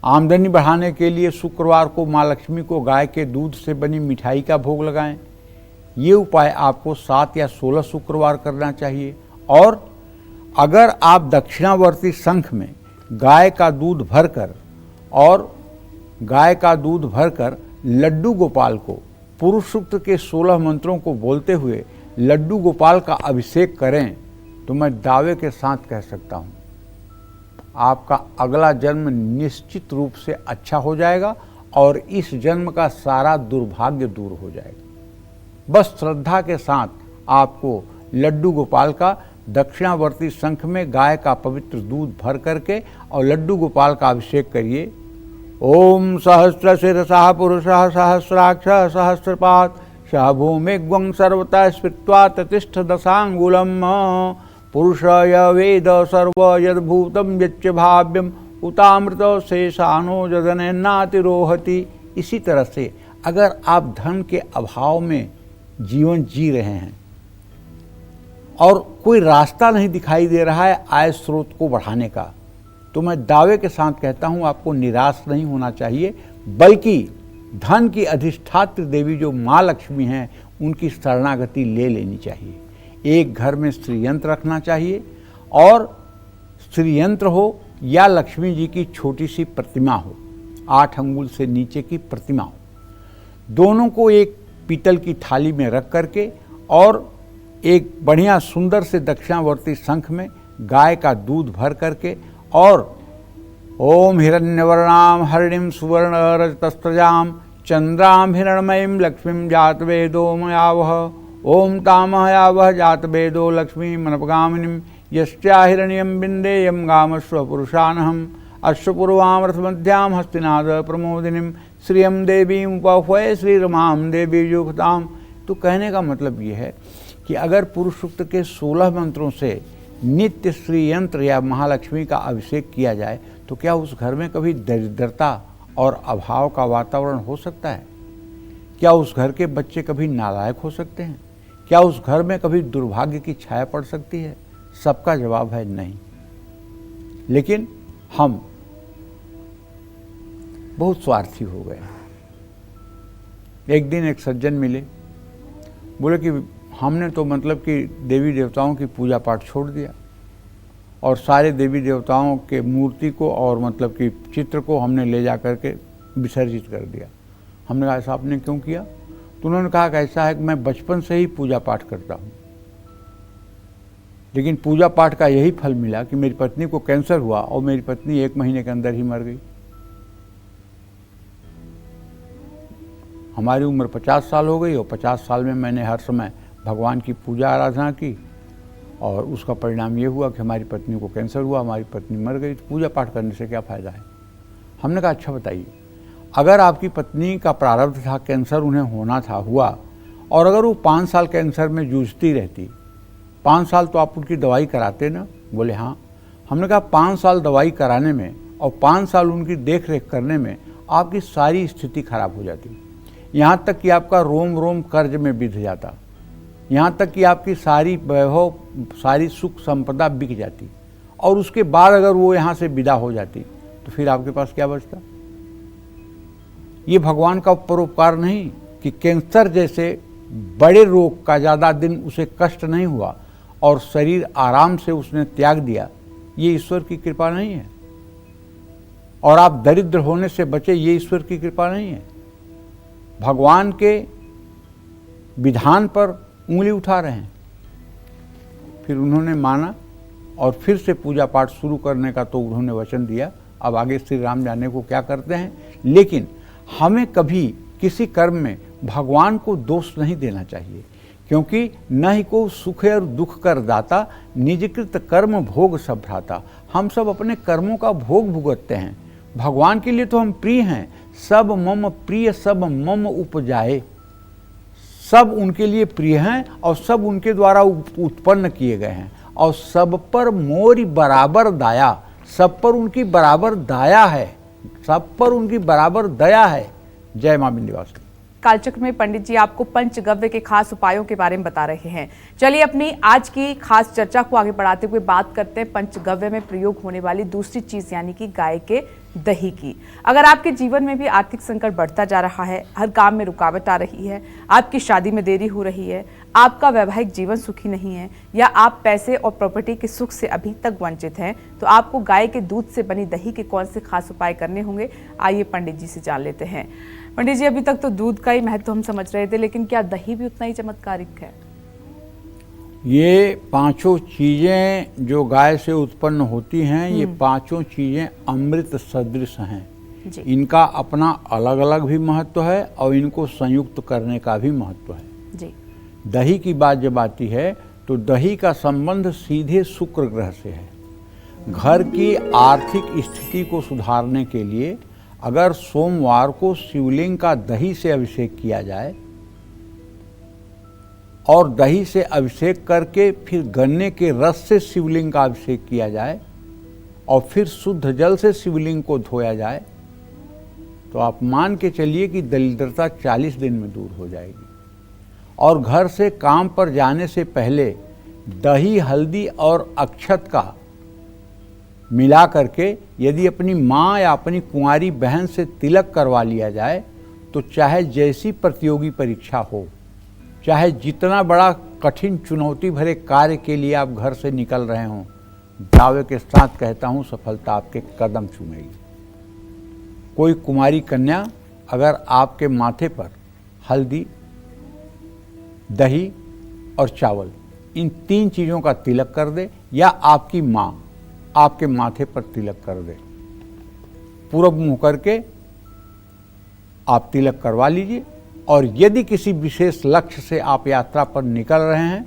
आमदनी बढ़ाने के लिए शुक्रवार को माँ लक्ष्मी को गाय के दूध से बनी मिठाई का भोग लगाएं। ये उपाय आपको 7 या 16 शुक्रवार करना चाहिए। और अगर आप दक्षिणावर्ती शंख में गाय का दूध भरकर लड्डू गोपाल को पुरुष सूक्त के 16 मंत्रों को बोलते हुए लड्डू गोपाल का अभिषेक करें तो मैं दावे के साथ कह सकता हूँ आपका अगला जन्म निश्चित रूप से अच्छा हो जाएगा और इस जन्म का सारा दुर्भाग्य दूर हो जाएगा। बस श्रद्धा के साथ आपको लड्डू गोपाल का दक्षिणावर्ती शंख में गाय का पवित्र दूध भर करके और लड्डू गोपाल का अभिषेक करिए। ओम सहस्र शिरसा पुरुषः सहस्राक्षः सहस्रपात् सह भूमिग्वं सर्वतः स्फीत्वा ततिष्ठ दशांगुलम् पुरुषय वेद सर्व यद्भूतं यच्च भाव्यम उतामृत शेषानो जदनेन्नातिरोहति। इसी तरह से अगर आप धन के अभाव में जीवन जी रहे हैं और कोई रास्ता नहीं दिखाई दे रहा है आय स्रोत को बढ़ाने का, तो मैं दावे के साथ कहता हूं आपको निराश नहीं होना चाहिए, बल्कि धन की अधिष्ठात्री देवी जो माँ लक्ष्मी हैं उनकी शरणागति ले लेनी चाहिए। एक घर में श्री यंत्र रखना चाहिए और श्री यंत्र हो या लक्ष्मी जी की छोटी सी प्रतिमा हो, 8 अंगुल से नीचे की प्रतिमा हो, दोनों को एक पीतल की थाली में रख करके और एक बढ़िया सुंदर से दक्षिणावर्ती शंख में गाय का दूध भर करके और ओम हिरण्यवर्णाम हरिणीम सुवर्ण रजतस्त्रजाम चंद्राम हिरणमयीं लक्ष्मीं जातवेदो मयावह ओम तामहयावह जातवेदो लक्ष्मी मनपगामिनीं यस्या हिरण्यं बिंदेयं गामस्व पुरुषानहम् अश्वपूर्वामृतमध्यां हस्तिनाद प्रमोदिनीं श्रियं देवीं उपह्वये श्रीरमां देवी युक्ताम। तो कहने का मतलब ये है कि अगर पुरुष सूक्त के 16 मंत्रों से नित्य श्री यंत्र या महालक्ष्मी का अभिषेक किया जाए तो क्या उस घर में कभी दरिद्रता और अभाव का वातावरण हो सकता है? क्या उस घर के बच्चे कभी नालायक हो सकते हैं? क्या उस घर में कभी दुर्भाग्य की छाया पड़ सकती है? सबका जवाब है नहीं। लेकिन हम बहुत स्वार्थी हो गए। एक दिन एक सज्जन मिले, बोले कि हमने तो मतलब कि देवी देवताओं की पूजा पाठ छोड़ दिया और सारे देवी देवताओं के मूर्ति को और मतलब कि चित्र को हमने ले जा कर के विसर्जित कर दिया। हमने कहा ऐसा आपने क्यों किया? तो उन्होंने कहा कि ऐसा है कि मैं बचपन से ही पूजा पाठ करता हूँ, लेकिन पूजा पाठ का यही फल मिला कि मेरी पत्नी को कैंसर हुआ और मेरी पत्नी 1 महीने के अंदर ही मर गई। हमारी उम्र 50 साल हो गई और 50 साल में मैंने हर समय भगवान की पूजा आराधना की और उसका परिणाम ये हुआ कि हमारी पत्नी को कैंसर हुआ, हमारी पत्नी मर गई। तो पूजा पाठ करने से क्या फ़ायदा है? हमने कहा अच्छा बताइए, अगर आपकी पत्नी का प्रारब्ध था, कैंसर उन्हें होना था, हुआ, और अगर वो 5 साल कैंसर में जूझती रहती, 5 साल तो आप उनकी दवाई कराते ना? बोले हाँ। हमने कहा 5 साल दवाई कराने में और 5 साल उनकी देख रेख करने में आपकी सारी स्थिति खराब हो जाती, यहाँ तक कि आपका रोम रोम कर्ज में बिध जाता, यहाँ तक कि आपकी सारी वैभव, सारी सुख संपदा बिक जाती, और उसके बाद अगर वो यहाँ से विदा हो जाती तो फिर आपके पास क्या बचता? ये भगवान का परोपकार नहीं कि कैंसर जैसे बड़े रोग का ज़्यादा दिन उसे कष्ट नहीं हुआ और शरीर आराम से उसने त्याग दिया, ये ईश्वर की कृपा नहीं है। और आप दरिद्र होने से बचे, ये ईश्वर की कृपा नहीं है। भगवान के विधान पर उंगली उठा रहे हैं। फिर उन्होंने माना और फिर से पूजा पाठ शुरू करने का तो उन्होंने वचन दिया। अब आगे श्री राम जाने को क्या करते हैं, लेकिन हमें कभी किसी कर्म में भगवान को दोष नहीं देना चाहिए, क्योंकि न ही को सुख और दुख कर दाता, निजकृत कर्म भोग सब भ्राता। हम सब अपने कर्मों का भोग भुगतते हैं। भगवान के लिए तो हम प्रिय हैं। सब मम प्रिय सब मम उपजाए, सब उनके लिए प्रिय हैं और सब उनके द्वारा उत्पन्न किए गए हैं, और सब पर मोरी बराबर दाया, सब पर उनकी बराबर दया है, सब पर उनकी बराबर दया है। जय मां विंध्यवासिनी। कालचक्र में पंडित जी आपको पंचगव्य के खास उपायों के बारे में बता रहे हैं। चलिए अपनी आज की खास चर्चा को आगे बढ़ाते हुए बात करते हैं पंचगव्य में प्रयोग होने वाली दूसरी चीज यानी कि गाय के दही की। अगर आपके जीवन में भी आर्थिक संकट बढ़ता जा रहा है, हर काम में रुकावट आ रही है, आपकी शादी में देरी हो रही है, आपका वैवाहिक जीवन सुखी नहीं है, या आप पैसे और प्रॉपर्टी के सुख से अभी तक वंचित हैं, तो आपको गाय के दूध से बनी दही के कौन से खास उपाय करने होंगे, आइए पंडित जी से जान लेते हैं। पंडित जी, अभी तक तो दूध का ही महत्व हम समझ रहे थे, लेकिन क्या दही भी उतना ही चमत्कारिक है? ये पांचों चीजें जो गाय से उत्पन्न होती हैं, ये पांचों चीजें अमृत सदृश हैं। इनका अपना अलग अलग भी महत्व है और इनको संयुक्त करने का भी महत्व है जी। दही की बात जब आती है तो दही का संबंध सीधे शुक्र ग्रह से है। घर की आर्थिक स्थिति को सुधारने के लिए अगर सोमवार को शिवलिंग का दही से अभिषेक किया जाए और दही से अभिषेक करके फिर गन्ने के रस से शिवलिंग का अभिषेक किया जाए और फिर शुद्ध जल से शिवलिंग को धोया जाए, तो आप मान के चलिए कि दरिद्रता 40 दिन में दूर हो जाएगी। और घर से काम पर जाने से पहले दही, हल्दी और अक्षत का मिला करके यदि अपनी माँ या अपनी कुंवारी बहन से तिलक करवा लिया जाए, तो चाहे जैसी प्रतियोगी परीक्षा हो, चाहे जितना बड़ा कठिन चुनौती भरे कार्य के लिए आप घर से निकल रहे हों, दावे के साथ कहता हूँ सफलता आपके कदम चूमेगी। कोई कुमारी कन्या अगर आपके माथे पर हल्दी, दही और चावल, इन 3 चीज़ों का तिलक कर दे, या आपकी माँ आपके माथे पर तिलक कर दे, पूरब मुँह करके आप तिलक करवा लीजिए। और यदि किसी विशेष लक्ष्य से आप यात्रा पर निकल रहे हैं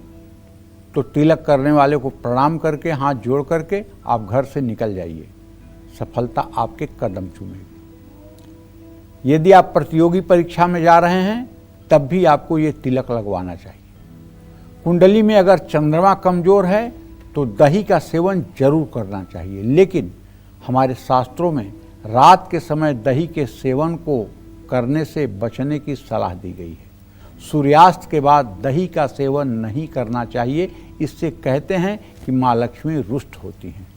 तो तिलक करने वाले को प्रणाम करके, हाथ जोड़ करके आप घर से निकल जाइए, सफलता आपके कदम चूमेगी। यदि आप प्रतियोगी परीक्षा में जा रहे हैं तब भी आपको ये तिलक लगवाना चाहिए। कुंडली में अगर चंद्रमा कमजोर है तो दही का सेवन जरूर करना चाहिए, लेकिन हमारे शास्त्रों में रात के समय दही के सेवन को करने से बचने की सलाह दी गई है। सूर्यास्त के बाद दही का सेवन नहीं करना चाहिए, इससे कहते हैं कि माँ लक्ष्मी रुष्ट होती हैं।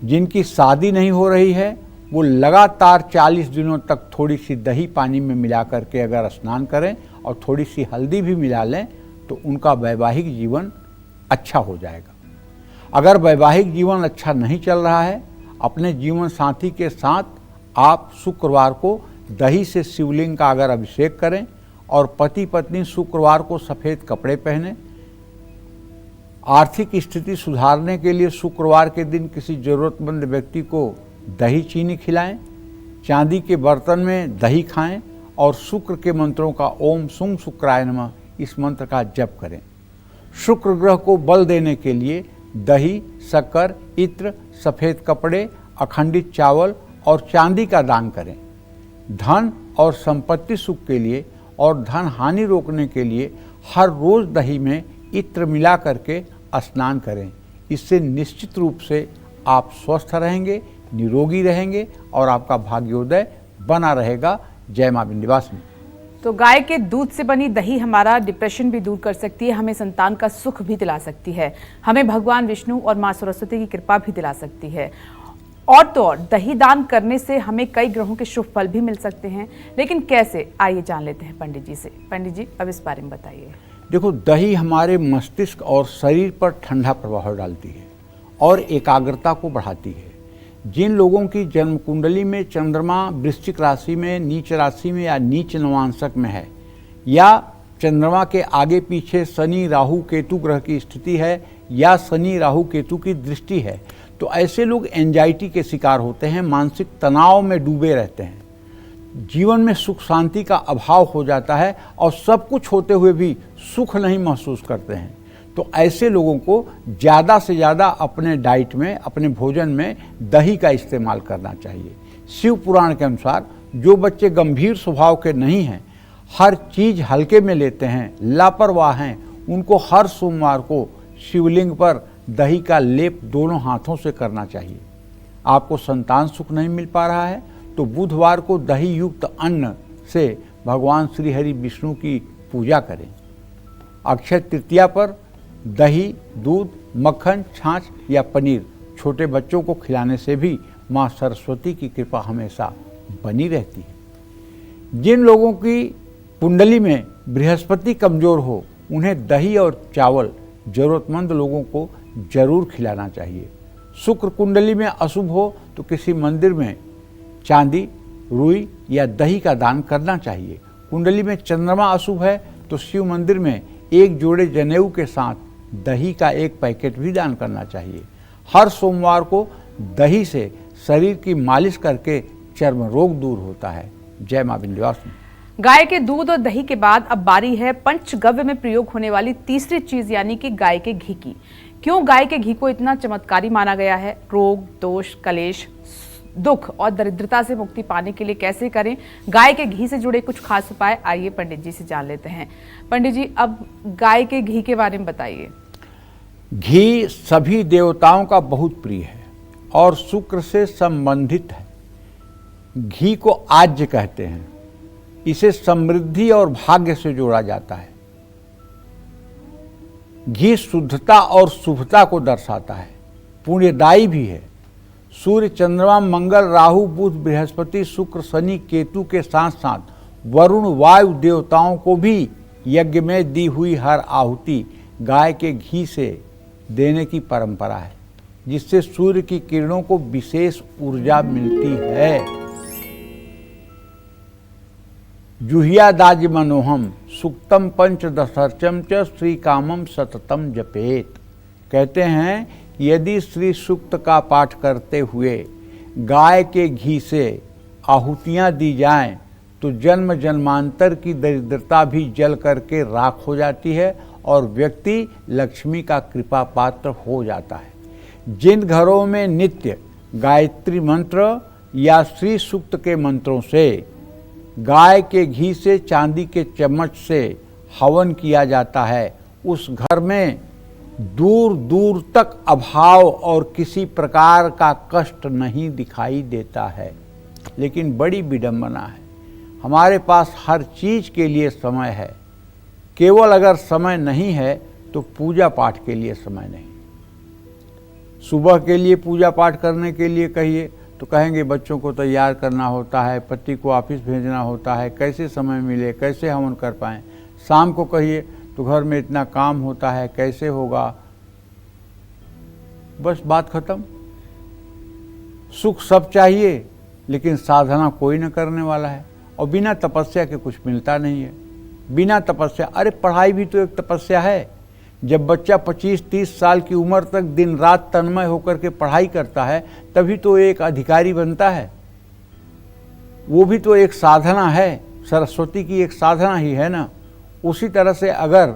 जिनकी शादी नहीं हो रही है वो लगातार 40 दिनों तक थोड़ी सी दही पानी में मिला करके अगर स्नान करें और थोड़ी सी हल्दी भी मिला लें तो उनका वैवाहिक जीवन अच्छा हो जाएगा। अगर वैवाहिक जीवन अच्छा नहीं चल रहा है, अपने जीवन साथी के साथ आप शुक्रवार को दही से शिवलिंग का अगर अभिषेक करें और पति पत्नी शुक्रवार को सफ़ेद कपड़े पहने, आर्थिक स्थिति सुधारने के लिए शुक्रवार के दिन किसी ज़रूरतमंद व्यक्ति को दही चीनी खिलाएं, चांदी के बर्तन में दही खाएं और शुक्र के मंत्रों का ओम सुं शुक्राय नमः इस मंत्र का जप करें। शुक्र ग्रह को बल देने के लिए दही, शक्कर, इत्र, सफ़ेद कपड़े, अखंडित चावल और चांदी का दान करें। धन और संपत्ति सुख के लिए और धन हानि रोकने के लिए हर रोज दही में इत्र मिला करके स्नान करें। इससे निश्चित रूप से आप स्वस्थ रहेंगे, निरोगी रहेंगे और आपका भाग्योदय बना रहेगा। जय मां विंध्यवासिनी। तो गाय के दूध से बनी दही हमारा डिप्रेशन भी दूर कर सकती है, हमें संतान का सुख भी दिला सकती है, हमें भगवान विष्णु और मां सरस्वती की कृपा भी दिला सकती है। और तो और दही दान करने से हमें कई ग्रहों के शुभ फल भी मिल सकते हैं। लेकिन कैसे, आइए जान लेते हैं पंडित जी से। पंडित जी, अब इस बारे में बताइए। देखो, दही हमारे मस्तिष्क और शरीर पर ठंडा प्रभाव डालती है और एकाग्रता को बढ़ाती है। जिन लोगों की जन्म कुंडली में चंद्रमा वृश्चिक राशि में, नीच राशि में या नीच नवांशक में है, या चंद्रमा के आगे पीछे शनि राहु केतु ग्रह की स्थिति है, या शनि राहु केतु की दृष्टि है, तो ऐसे लोग एंजाइटी के शिकार होते हैं, मानसिक तनाव में डूबे रहते हैं, जीवन में सुख शांति का अभाव हो जाता है और सब कुछ होते हुए भी सुख नहीं महसूस करते हैं। तो ऐसे लोगों को ज़्यादा से ज़्यादा अपने डाइट में, अपने भोजन में दही का इस्तेमाल करना चाहिए। शिव पुराण के अनुसार जो बच्चे गंभीर स्वभाव के नहीं हैं, हर चीज़ हल्के में लेते हैं, लापरवाह हैं, उनको हर सोमवार को शिवलिंग पर दही का लेप दोनों हाथों से करना चाहिए। आपको संतान सुख नहीं मिल पा रहा है तो बुधवार को दही युक्त अन्न से भगवान श्री हरि विष्णु की पूजा करें। अक्षय तृतीया पर दही, दूध, मक्खन, छाछ या पनीर छोटे बच्चों को खिलाने से भी माँ सरस्वती की कृपा हमेशा बनी रहती है। जिन लोगों की कुंडली में बृहस्पति कमजोर हो, उन्हें दही और चावल जरूरतमंद लोगों को जरूर खिलाना चाहिए। शुक्र कुंडली में अशुभ हो तो किसी मंदिर में चांदी, रुई या दही का दान करना चाहिए। कुंडली में चंद्रमा अशुभ है तो शिव मंदिर में एक जोड़े जनेऊ के साथ दही का एक पैकेट भी दान करना चाहिए। हर सोमवार को दही से शरीर की मालिश करके चर्म रोग दूर होता है। जय मां विंध्यवासिनी। गाय के दूध और दही के बाद अब बारी है पंचगव्य में प्रयोग होने वाली तीसरी चीज यानी कि गाय के घी की। क्यों गाय के घी को इतना चमत्कारी माना गया है? रोग, दोष, कलेश, दुख और दरिद्रता से मुक्ति पाने के लिए कैसे करें? गाय के घी से जुड़े कुछ खास उपाय आइए पंडित जी से जान लेते हैं। पंडित जी, अब गाय के घी के बारे में बताइए। घी सभी देवताओं का बहुत प्रिय है और शुक्र से संबंधित है। घी को आज्य कहते हैं। इसे समृद्धि और भाग्य से जोड़ा जाता है। घी शुद्धता और शुभता को दर्शाता है, पुण्यदायी भी है। सूर्य, चंद्रमा, मंगल, राहु, बुध, बृहस्पति, शुक्र, शनि, केतु के साथ साथ वरुण, वायु देवताओं को भी यज्ञ में दी हुई हर आहुति गाय के घी से देने की परंपरा है, जिससे सूर्य की किरणों को विशेष ऊर्जा मिलती है। जुह्यादाज मनोहम सुक्तम पंचदशर्चम च श्री कामम सततम जपेत। कहते हैं, यदि श्री सूक्त का पाठ करते हुए गाय के घी से आहुतियाँ दी जाएं तो जन्म जन्मांतर की दरिद्रता भी जल करके राख हो जाती है और व्यक्ति लक्ष्मी का कृपा पात्र हो जाता है। जिन घरों में नित्य गायत्री मंत्र या श्री सूक्त के मंत्रों से गाय के घी से चांदी के चम्मच से हवन किया जाता है, उस घर में दूर दूर तक अभाव और किसी प्रकार का कष्ट नहीं दिखाई देता है। लेकिन बड़ी विडंबना है, हमारे पास हर चीज के लिए समय है, केवल अगर समय नहीं है तो पूजा पाठ के लिए समय नहीं। सुबह के लिए पूजा पाठ करने के लिए कहिए तो कहेंगे बच्चों को तैयार करना होता है, पति को ऑफिस भेजना होता है, कैसे समय मिले, कैसे हवन कर पाएं। शाम को कहिए तो घर में इतना काम होता है, कैसे होगा। बस बात खत्म। सुख सब चाहिए लेकिन साधना कोई न करने वाला है, और बिना तपस्या के कुछ मिलता नहीं है। बिना तपस्या, अरे पढ़ाई भी तो एक तपस्या है। जब बच्चा 25-30 साल की उम्र तक दिन रात तन्मय होकर के पढ़ाई करता है तभी तो एक अधिकारी बनता है। वो भी तो एक साधना है। सरस्वती की एक साधना ही है ना। उसी तरह से अगर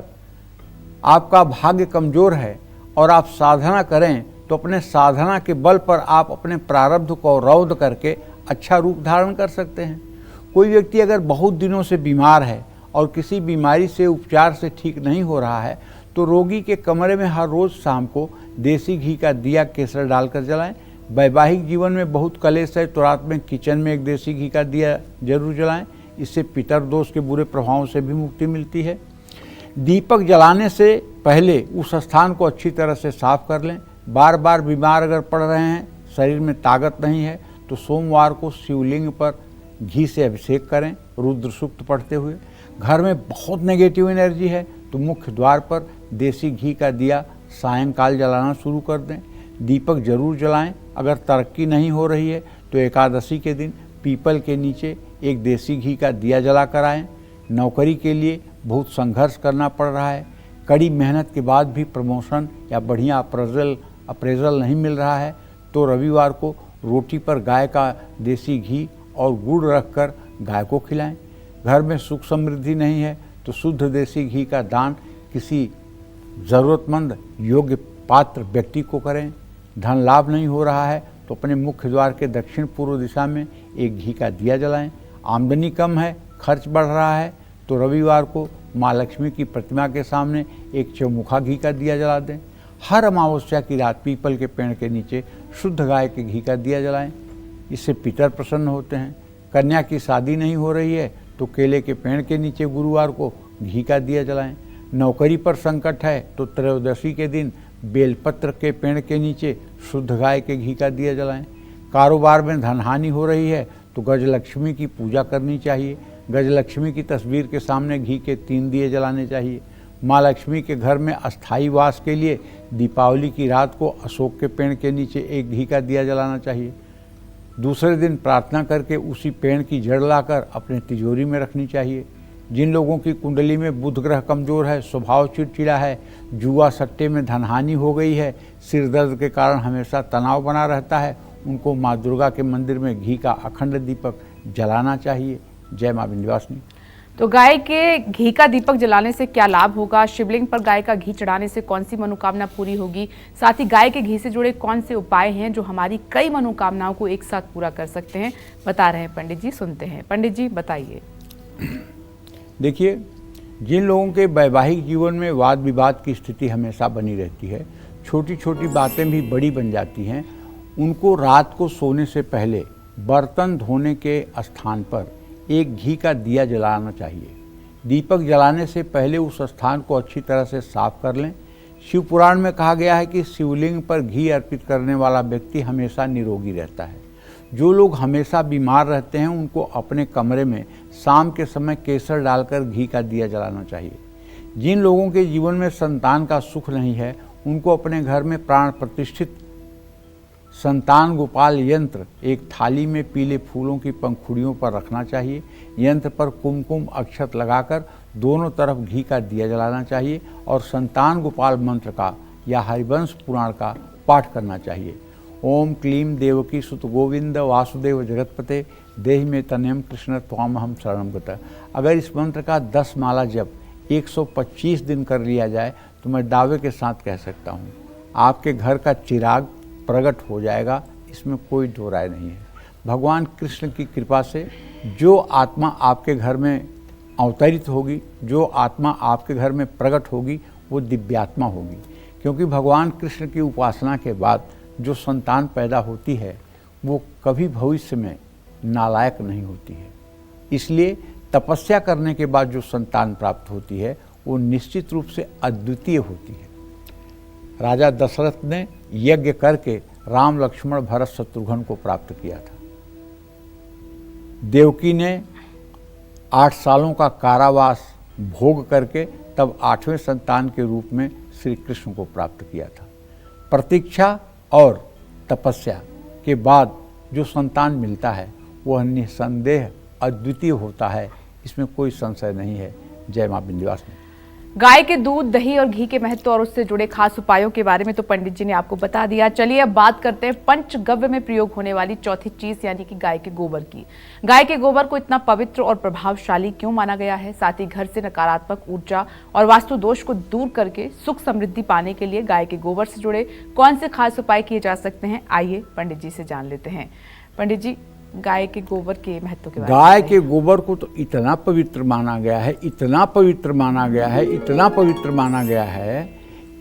आपका भाग्य कमज़ोर है और आप साधना करें तो अपने साधना के बल पर आप अपने प्रारब्ध को रौद करके अच्छा रूप धारण कर सकते हैं। कोई व्यक्ति अगर बहुत दिनों से बीमार है और किसी बीमारी से उपचार से ठीक नहीं हो रहा है तो रोगी के कमरे में हर रोज़ शाम को देसी घी का दिया केसर डालकर जलाएं। वैवाहिक जीवन में बहुत कलेश है तो रात में किचन में एक देसी घी का दिया जरूर जलाएं। इससे पितर दोष के बुरे प्रभावों से भी मुक्ति मिलती है। दीपक जलाने से पहले उस स्थान को अच्छी तरह से साफ कर लें। बार बार बीमार अगर पड़ रहे हैं, शरीर में ताकत नहीं है, तो सोमवार को शिवलिंग पर घी से अभिषेक करें रुद्र सूक्त पढ़ते हुए। घर में बहुत नेगेटिव एनर्जी है तो मुख्य द्वार पर देसी घी का दिया सायंकाल जलाना शुरू कर दें। दीपक जरूर जलाएं। अगर तरक्की नहीं हो रही है तो एकादशी के दिन पीपल के नीचे एक देसी घी का दिया जला कर आएँ। नौकरी के लिए बहुत संघर्ष करना पड़ रहा है, कड़ी मेहनत के बाद भी प्रमोशन या बढ़िया अप्रेजल नहीं मिल रहा है तो रविवार को रोटी पर गाय का देसी घी और गुड़ रखकर गाय को खिलाएं। घर में सुख समृद्धि नहीं है तो शुद्ध देसी घी का दान किसी ज़रूरतमंद योग्य पात्र व्यक्ति को करें। धन लाभ नहीं हो रहा है तो अपने मुख्य द्वार के दक्षिण पूर्व दिशा में एक घी का दिया जलाएं। आमदनी कम है, खर्च बढ़ रहा है तो रविवार को माँ लक्ष्मी की प्रतिमा के सामने एक चौमुखा घी का दिया जला दें। हर अमावस्या की रात पीपल के पेड़ के नीचे शुद्ध गाय के घी का दिया जलाएं। इससे पितर प्रसन्न होते हैं। कन्या की शादी नहीं हो रही है तो केले के पेड़ के नीचे गुरुवार को घी का दिया जलाएं। नौकरी पर संकट है तो त्रयोदशी के दिन बेलपत्र के पेड़ के नीचे शुद्ध गाय के घी का दिया जलाएं। कारोबार में धनहानि हो रही है तो गजलक्ष्मी की पूजा करनी चाहिए। गजलक्ष्मी की तस्वीर के सामने घी के 3 दिए जलाने चाहिए। माँ लक्ष्मी के घर में अस्थायी वास के लिए दीपावली की रात को अशोक के पेड़ के नीचे एक घी का दिया जलाना चाहिए। दूसरे दिन प्रार्थना करके उसी पेड़ की जड़ लाकर अपने तिजोरी में रखनी चाहिए। जिन लोगों की कुंडली में बुध ग्रह कमज़ोर है, स्वभाव चिड़चिड़ा है, जुआ सट्टे में धनहानि हो गई है, सिर दर्द के कारण हमेशा तनाव बना रहता है, उनको माँ दुर्गा के मंदिर में घी का अखंड दीपक जलाना चाहिए। जय माँ विंध्यवासिनी। तो गाय के घी का दीपक जलाने से क्या लाभ होगा, शिवलिंग पर गाय का घी चढ़ाने से कौन सी मनोकामना पूरी होगी, साथ ही गाय के घी से जुड़े कौन से उपाय हैं जो हमारी कई मनोकामनाओं को एक साथ पूरा कर सकते हैं, बता रहे हैं पंडित जी। सुनते हैं पंडित जी, बताइए। देखिए, जिन लोगों के वैवाहिक जीवन में वाद विवाद की स्थिति हमेशा बनी रहती है, छोटी छोटी बातें भी बड़ी बन जाती हैं, उनको रात को सोने से पहले बर्तन धोने के स्थान पर एक घी का दिया जलाना चाहिए। दीपक जलाने से पहले उस स्थान को अच्छी तरह से साफ कर लें। शिव पुराण में कहा गया है कि शिवलिंग पर घी अर्पित करने वाला व्यक्ति हमेशा निरोगी रहता है। जो लोग हमेशा बीमार रहते हैं उनको अपने कमरे में शाम के समय केसर डालकर घी का दिया जलाना चाहिए। जिन लोगों के जीवन में संतान का सुख नहीं है उनको अपने घर में प्राण प्रतिष्ठित संतान गोपाल यंत्र एक थाली में पीले फूलों की पंखुड़ियों पर रखना चाहिए। यंत्र पर कुमकुम अक्षत लगाकर दोनों तरफ घी का दिया जलाना चाहिए और संतान गोपाल मंत्र का या हरिवंश पुराण का पाठ करना चाहिए। ओम क्लीम देवकी सुत गोविंद वासुदेव जगतपते देहि में तनयम कृष्ण त्वामहम शरणम गतः। अगर इस मंत्र का 10 माला जब 125 दिन कर लिया जाए तो मैं दावे के साथ कह सकता हूँ आपके घर का चिराग प्रकट हो जाएगा, इसमें कोई दो राय नहीं है। भगवान कृष्ण की कृपा से जो आत्मा आपके घर में अवतरित होगी, जो आत्मा आपके घर में प्रकट होगी, वो दिव्यात्मा होगी। क्योंकि भगवान कृष्ण की उपासना के बाद जो संतान पैदा होती है वो कभी भविष्य में नालायक नहीं होती है। इसलिए तपस्या करने के बाद जो संतान प्राप्त होती है वो निश्चित रूप से अद्वितीय होती है। राजा दशरथ ने यज्ञ करके राम लक्ष्मण भरत शत्रुघ्न को प्राप्त किया था। देवकी ने 8 सालों का कारावास भोग करके तब 8वें संतान के रूप में श्री कृष्ण को प्राप्त किया था। प्रतीक्षा और तपस्या के बाद जो संतान मिलता है वह निसंदेह अद्वितीय होता है, इसमें कोई संशय नहीं है। जय मां विंध्यवासिनी। गाय के दूध, दही और घी के महत्व और उससे जुड़े खास उपायों के बारे में तो पंडित जी ने आपको बता दिया। चलिए अब बात करते हैं पंचगव्य में प्रयोग होने वाली चौथी चीज यानी कि गाय के गोबर की। गाय के गोबर को इतना पवित्र और प्रभावशाली क्यों माना गया है? साथ ही घर से नकारात्मक ऊर्जा और वास्तु दोष को दूर करके सुख समृद्धि पाने के लिए गाय के गोबर से जुड़े कौन से खास उपाय किए जा सकते हैं, आइए पंडित जी से जान लेते हैं। पंडित जी, गाय के गोबर के महत्व के बारे में गाय के गोबर को तो इतना पवित्र माना गया है, इतना पवित्र माना गया है, इतना पवित्र माना गया है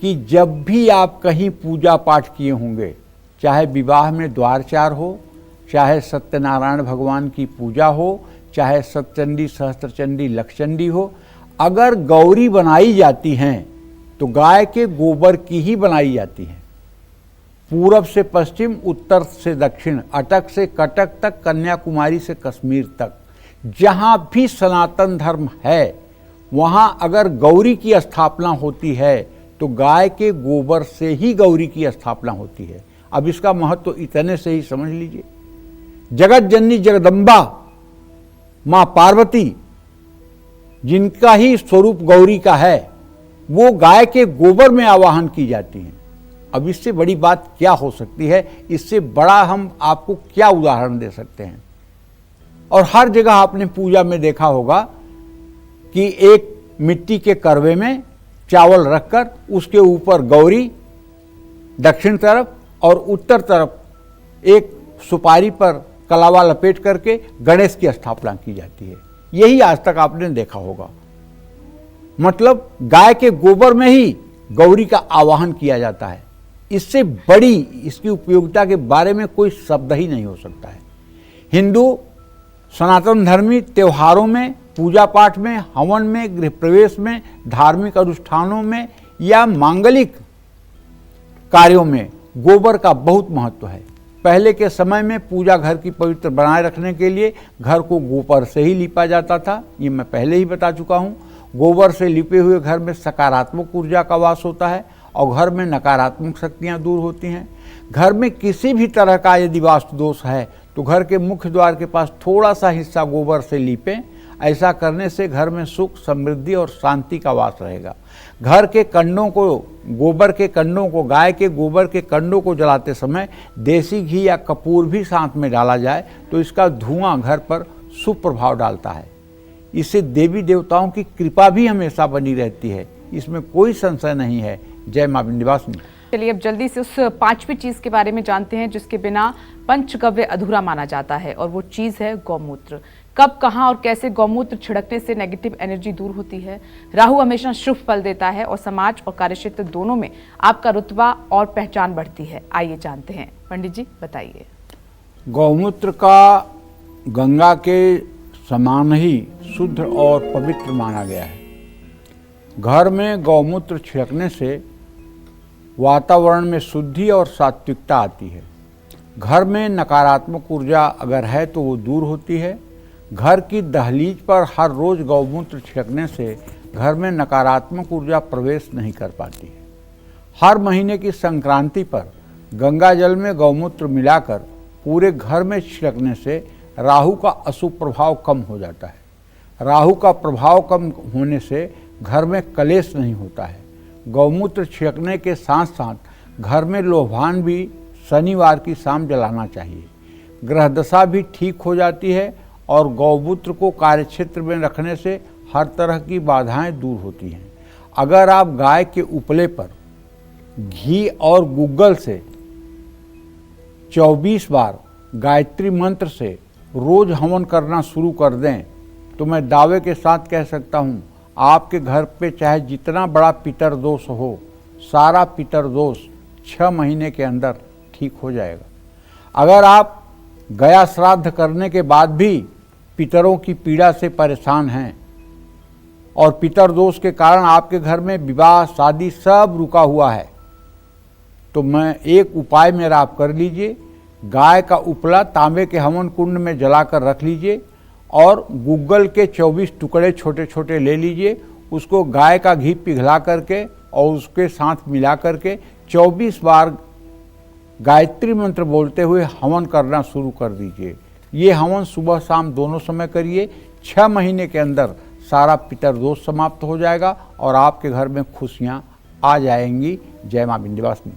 कि जब भी आप कहीं पूजा पाठ किए होंगे, चाहे विवाह में द्वारचार हो, चाहे सत्यनारायण भगवान की पूजा हो, चाहे सतचंडी, सहस्त्रचंडी, लक्षचंडी हो, अगर गौरी बनाई जाती हैं तो गाय के गोबर की ही बनाई जाती है। पूरब से पश्चिम, उत्तर से दक्षिण, अटक से कटक तक, कन्याकुमारी से कश्मीर तक, जहाँ भी सनातन धर्म है वहाँ अगर गौरी की स्थापना होती है तो गाय के गोबर से ही गौरी की स्थापना होती है। अब इसका महत्व तो इतने से ही समझ लीजिए। जगत जननी जगदम्बा माँ पार्वती, जिनका ही स्वरूप गौरी का है, वो गाय के गोबर में आवाहन की जाती हैं। अब इससे बड़ी बात क्या हो सकती है? इससे बड़ा हम आपको क्या उदाहरण दे सकते हैं? और हर जगह आपने पूजा में देखा होगा कि एक मिट्टी के करवे में चावल रखकर उसके ऊपर गौरी दक्षिण तरफ और उत्तर तरफ एक सुपारी पर कलावा लपेट करके गणेश की स्थापना की जाती है। यही आज तक आपने देखा होगा। मतलब गाय के गोबर में ही गौरी का आवाहन किया जाता है। इससे बड़ी इसकी उपयोगिता के बारे में कोई शब्द ही नहीं हो सकता है। हिंदू सनातन धर्मी त्योहारों में, पूजा पाठ में, हवन में, गृह प्रवेश में, धार्मिक अनुष्ठानों में या मांगलिक कार्यों में गोबर का बहुत महत्व है। पहले के समय में पूजा घर की पवित्र बनाए रखने के लिए घर को गोबर से ही लीपा जाता था। ये मैं पहले ही बता चुका हूँ। गोबर से लिपे हुए घर में सकारात्मक ऊर्जा का वास होता है और घर में नकारात्मक शक्तियाँ दूर होती हैं। घर में किसी भी तरह का यदि वास्तु दोष है तो घर के मुख्य द्वार के पास थोड़ा सा हिस्सा गोबर से लीपें। ऐसा करने से घर में सुख, समृद्धि और शांति का वास रहेगा। घर के कंडों को, गोबर के कंडों को, गाय के गोबर के कंडों को जलाते समय देसी घी या कपूर भी साथ में डाला जाए तो इसका धुआं घर पर शुभ प्रभाव डालता है। इससे देवी देवताओं की कृपा भी हमेशा बनी रहती है, इसमें कोई संशय नहीं है। जय मां विंध्यवासिनी। चलिए अब जल्दी से उस पांचवी चीज के बारे में जानते हैं जिसके बिना पंचगव्य अधूरा माना जाता है, और वो चीज है गौमूत्र। कब, कहां और कैसे गौमूत्र छिड़कने से नेगेटिव एनर्जी दूर होती है? राहु हमेशा शुभ फल देता है और समाज और कार्यक्षेत्र दोनों में आपका रुतबा और पहचान बढ़ती है। आइए जानते हैं, पंडित जी बताइए। गौमूत्र का गंगा के समान ही शुद्ध और पवित्र माना गया है। घर में गौमूत्र छिड़कने से वातावरण में शुद्धि और सात्विकता आती है। घर में नकारात्मक ऊर्जा अगर है तो वो दूर होती है। घर की दहलीज पर हर रोज गौमूत्र छिड़कने से घर में नकारात्मक ऊर्जा प्रवेश नहीं कर पाती है। हर महीने की संक्रांति पर गंगा जल में गौमूत्र मिलाकर पूरे घर में छिड़कने से राहु का अशुभ प्रभाव कम हो जाता है। राहु का प्रभाव कम होने से घर में कलेश नहीं होता है। गौमूत्र छिड़कने के साथ साथ घर में लोभान भी शनिवार की शाम जलाना चाहिए। ग्रह दशा भी ठीक हो जाती है और गौमूत्र को कार्यक्षेत्र में रखने से हर तरह की बाधाएं दूर होती हैं। अगर आप गाय के उपले पर घी और गुग्गल से 24 बार गायत्री मंत्र से रोज हवन करना शुरू कर दें तो मैं दावे के साथ कह सकता हूँ आपके घर पे चाहे जितना बड़ा पितर दोष हो, सारा पितर दोष 6 महीने के अंदर ठीक हो जाएगा। अगर आप गया श्राद्ध करने के बाद भी पितरों की पीड़ा से परेशान हैं और पितर दोष के कारण आपके घर में विवाह, शादी सब रुका हुआ है, तो मैं एक उपाय मेरा आप कर लीजिए। गाय का उपला तांबे के हवन कुंड में जलाकर रख लीजिए और गुग्गल के 24 टुकड़े छोटे छोटे ले लीजिए। उसको गाय का घी पिघला करके और उसके साथ मिला करके 24 बार गायत्री मंत्र बोलते हुए हवन करना शुरू कर दीजिए। ये हवन सुबह शाम दोनों समय करिए। 6 महीने के अंदर सारा पितरदोष समाप्त हो जाएगा और आपके घर में खुशियां आ जाएंगी। जय मां विंध्यवासिनी।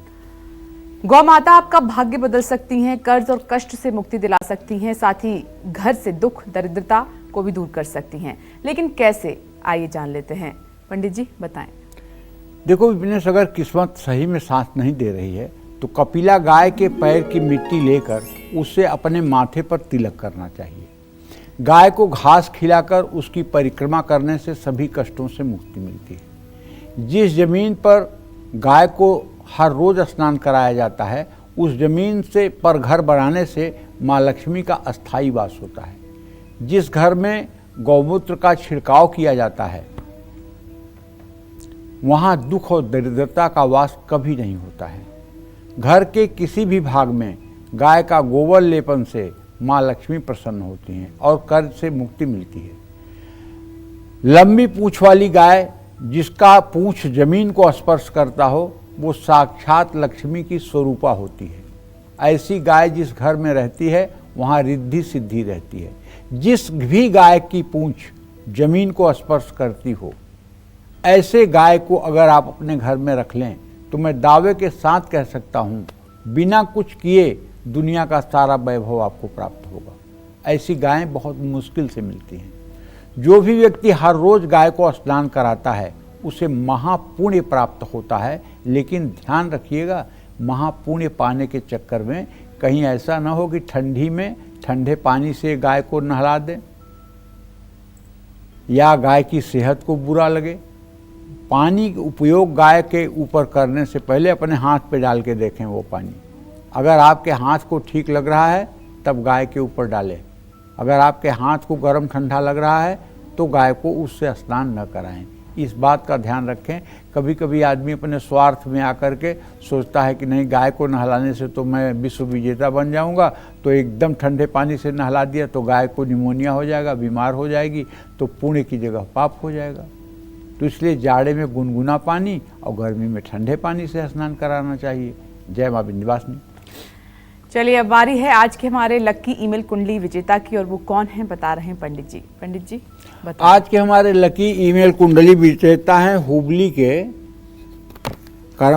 गौ माता आपका भाग्य बदल सकती हैं, कर्ज और कष्ट से मुक्ति दिला सकती हैं, साथ ही घर से दुख दरिद्रता को भी दूर कर सकती हैं। लेकिन कैसे, आइए जान लेते हैं। पंडित जी बताएं। देखो विपिनेश, अगर किस्मत सही में साथ नहीं दे रही है तो कपिला गाय के पैर की मिट्टी लेकर उसे अपने माथे पर तिलक करना चाहिए। गाय को घास खिलाकर उसकी परिक्रमा करने से सभी कष्टों से मुक्ति मिलती है। जिस जमीन पर गाय को हर रोज स्नान कराया जाता है, उस जमीन से पर घर बनाने से माँ लक्ष्मी का अस्थायी वास होता है। जिस घर में गौमूत्र का छिड़काव किया जाता है, वहाँ दुख और दरिद्रता का वास कभी नहीं होता है। घर के किसी भी भाग में गाय का गोबर लेपन से माँ लक्ष्मी प्रसन्न होती हैं और कर्ज से मुक्ति मिलती है। लंबी पूंछ वाली गाय जिसका पूंछ जमीन को स्पर्श करता हो, वो साक्षात लक्ष्मी की स्वरूपा होती है। ऐसी गाय जिस घर में रहती है वहाँ रिद्धि सिद्धि रहती है। जिस भी गाय की पूंछ जमीन को स्पर्श करती हो, ऐसे गाय को अगर आप अपने घर में रख लें तो मैं दावे के साथ कह सकता हूँ, बिना कुछ किए दुनिया का सारा वैभव आपको प्राप्त होगा। ऐसी गायें बहुत मुश्किल से मिलती हैं। जो भी व्यक्ति हर रोज गाय को स्नान कराता है उसे महापुण्य प्राप्त होता है। लेकिन ध्यान रखिएगा, महापुण्य पाने के चक्कर में कहीं ऐसा ना हो कि ठंडी में ठंडे पानी से गाय को नहला दें या गाय की सेहत को बुरा लगे। पानी उपयोग गाय के ऊपर करने से पहले अपने हाथ पे डाल के देखें वो पानी। अगर आपके हाथ को ठीक लग रहा है तब गाय के ऊपर डालें। अगर आपके हाथ को गर्म ठंडा लग रहा है तो गाय को उससे स्नान न कराएं। इस बात का ध्यान रखें। कभी कभी आदमी अपने स्वार्थ में आकर के सोचता है कि नहीं, गाय को नहलाने से तो मैं विश्व विजेता बन जाऊंगा, तो एकदम ठंडे पानी से नहला दिया तो गाय को निमोनिया हो जाएगा, बीमार हो जाएगी, तो पुण्य की जगह पाप हो जाएगा। तो इसलिए जाड़े में गुनगुना पानी और गर्मी में ठंडे पानी से स्नान कराना चाहिए। जय मां विंध्यवासिनी। चलिए, अब बारी है आज के हमारे लकी ईमेल कुंडली विजेता की, और वो कौन है बता रहे हैं पंडित जी। पंडित जी बताएं। आज के हमारे लकी ईमेल कुंडली विजेता हैं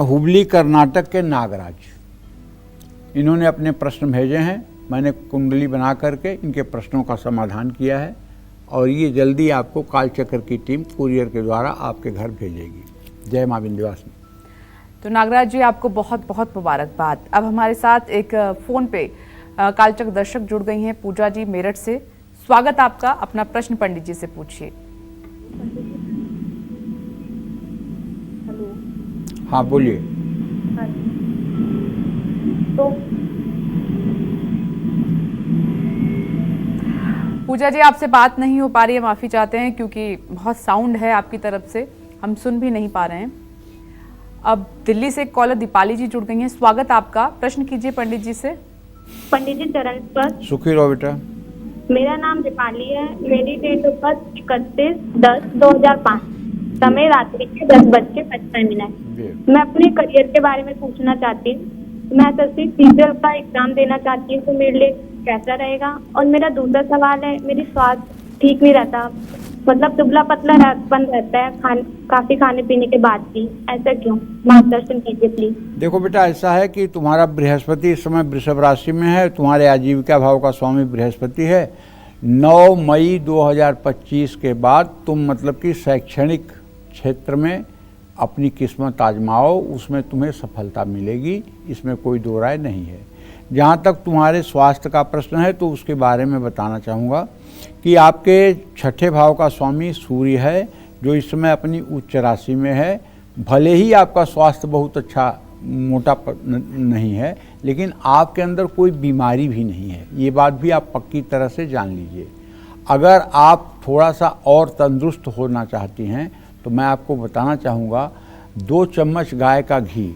हुबली कर्नाटक के नागराज। इन्होंने अपने प्रश्न भेजे हैं, मैंने कुंडली बना करके इनके प्रश्नों का समाधान किया है और ये जल्दी आपको कालचक्र की टीम कुरियर के द्वारा आपके घर भेजेगी। जय मां विंध्यवासिनी। तो नागराज जी, आपको बहुत बहुत मुबारकबाद। अब हमारे साथ एक फोन पे कालचक्र दर्शक जुड़ गई हैं, पूजा जी मेरठ से। स्वागत आपका, अपना प्रश्न पंडित जी से पूछिए। हाँ बोलिए। तो पूजा जी, आपसे बात नहीं हो पा रही है, माफी चाहते हैं क्योंकि बहुत साउंड है आपकी तरफ से, हम सुन भी नहीं पा रहे हैं। अब दिल्ली से कॉलर दीपाली जी जुड़ गई हैं। स्वागत आपका, प्रश्न कीजिए पंडित जी से। पंडित जी चरण पर। सुखी रहो बेटा। मेरा नाम दीपाली है। मेरी डेट ऑफ बर्थ 31/10/2005, समय रात्रि के 10:55। मैं अपने करियर के बारे में पूछना चाहती हूँ। मैं SSC CGL का एग्जाम देना चाहती हूँ, तो मेरे लिए कैसा रहेगा? और मेरा दूसरा सवाल है, मेरी स्वास्थ्य ठीक नहीं रहता, मतलब दुबला पतला बन रहता है काफी खाने पीने के बाद भी, ऐसा क्यों? मार्गदर्शन कीजिए प्लीज। देखो बेटा, ऐसा है कि तुम्हारा बृहस्पति इस समय वृषभ राशि में है, तुम्हारे आजीविका भाव का स्वामी बृहस्पति है। 9 मई 2025 के बाद तुम मतलब कि शैक्षणिक क्षेत्र में अपनी किस्मत आजमाओ, उसमें तुम्हें सफलता मिलेगी, इसमें कोई दो राय नहीं है। जहाँ तक तुम्हारे स्वास्थ्य का प्रश्न है तो उसके बारे में बताना चाहूँगा कि आपके छठे भाव का स्वामी सूर्य है, जो इस समय अपनी उच्च राशि में है। भले ही आपका स्वास्थ्य बहुत अच्छा मोटा नहीं है, लेकिन आपके अंदर कोई बीमारी भी नहीं है, ये बात भी आप पक्की तरह से जान लीजिए। अगर आप थोड़ा सा और तंदुरुस्त होना चाहती हैं तो मैं आपको बताना चाहूँगा, 2 चम्मच गाय का घी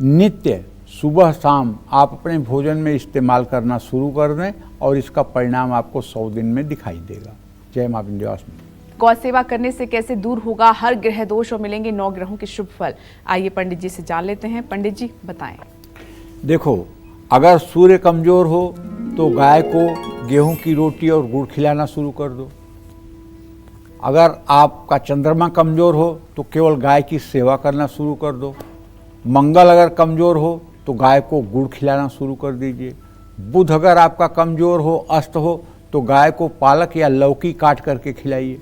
नित्य सुबह शाम आप अपने भोजन में इस्तेमाल करना शुरू कर दें और इसका परिणाम आपको 100 दिन में दिखाई देगा। जय मां विंध्यवासिनी। गौ सेवा करने से कैसे दूर होगा हर ग्रह दोष और मिलेंगे 9 ग्रहों के शुभ फल? आइए पंडित जी से जान लेते हैं। पंडित जी बताएं। देखो, अगर सूर्य कमजोर हो तो गाय को गेहूं की रोटी और गुड़ खिलाना शुरू कर दो। अगर आपका चंद्रमा कमजोर हो तो केवल गाय की सेवा करना शुरू कर दो। मंगल अगर कमजोर हो तो गाय को गुड़ खिलाना शुरू कर दीजिए। बुध अगर आपका कमजोर हो, अस्त हो, तो गाय को पालक या लौकी काट करके खिलाइए।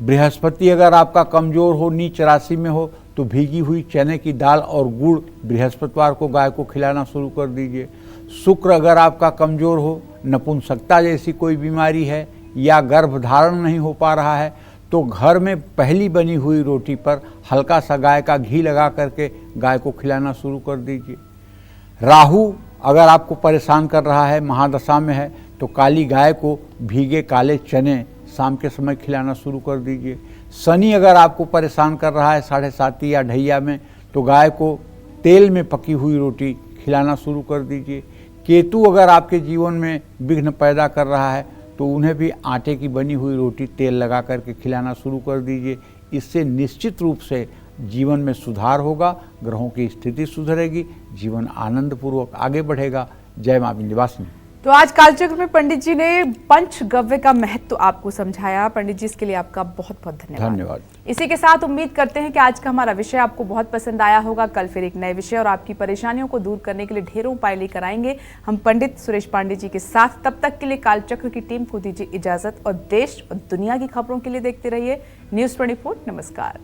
बृहस्पति अगर आपका कमजोर हो, नीच राशि में हो, तो भीगी हुई चने की दाल और गुड़ बृहस्पतिवार को गाय को खिलाना शुरू कर दीजिए। शुक्र अगर आपका कमजोर हो, नपुंसकता जैसी कोई बीमारी है या गर्भधारण नहीं हो पा रहा है, तो घर में पहली बनी हुई रोटी पर हल्का सा गाय का घी लगा करके गाय को खिलाना शुरू कर दीजिए। राहु अगर आपको परेशान कर रहा है, महादशा में है, तो काली गाय को भीगे काले चने शाम के समय खिलाना शुरू कर दीजिए। शनि अगर आपको परेशान कर रहा है 7:30 या ढैया में, तो गाय को तेल में पकी हुई रोटी खिलाना शुरू कर दीजिए। केतु अगर आपके जीवन में विघ्न पैदा कर रहा है, तो उन्हें भी आटे की बनी हुई रोटी तेल लगा करके खिलाना शुरू कर दीजिए। इससे निश्चित रूप से जीवन में सुधार होगा, ग्रहों की स्थिति सुधरेगी, जीवन आनंदपूर्वक आगे बढ़ेगा। जय मां विंध्यवासिनी। तो आज कालचक्र में पंडित जी ने पंचगव्य का महत्व आपको समझाया। पंडित जी, इसके लिए आपका बहुत बहुत धन्यवाद। इसी के साथ उम्मीद करते हैं कि आज का हमारा विषय आपको बहुत पसंद आया होगा। कल फिर एक नए विषय और आपकी परेशानियों को दूर करने के लिए ढेरों उपाय लेकर आएंगे हम पंडित सुरेश पांडे जी के साथ। तब तक के लिए कालचक्र की टीम को दीजिए इजाजत और देश और दुनिया की खबरों के लिए देखते रहिए News 24। नमस्कार।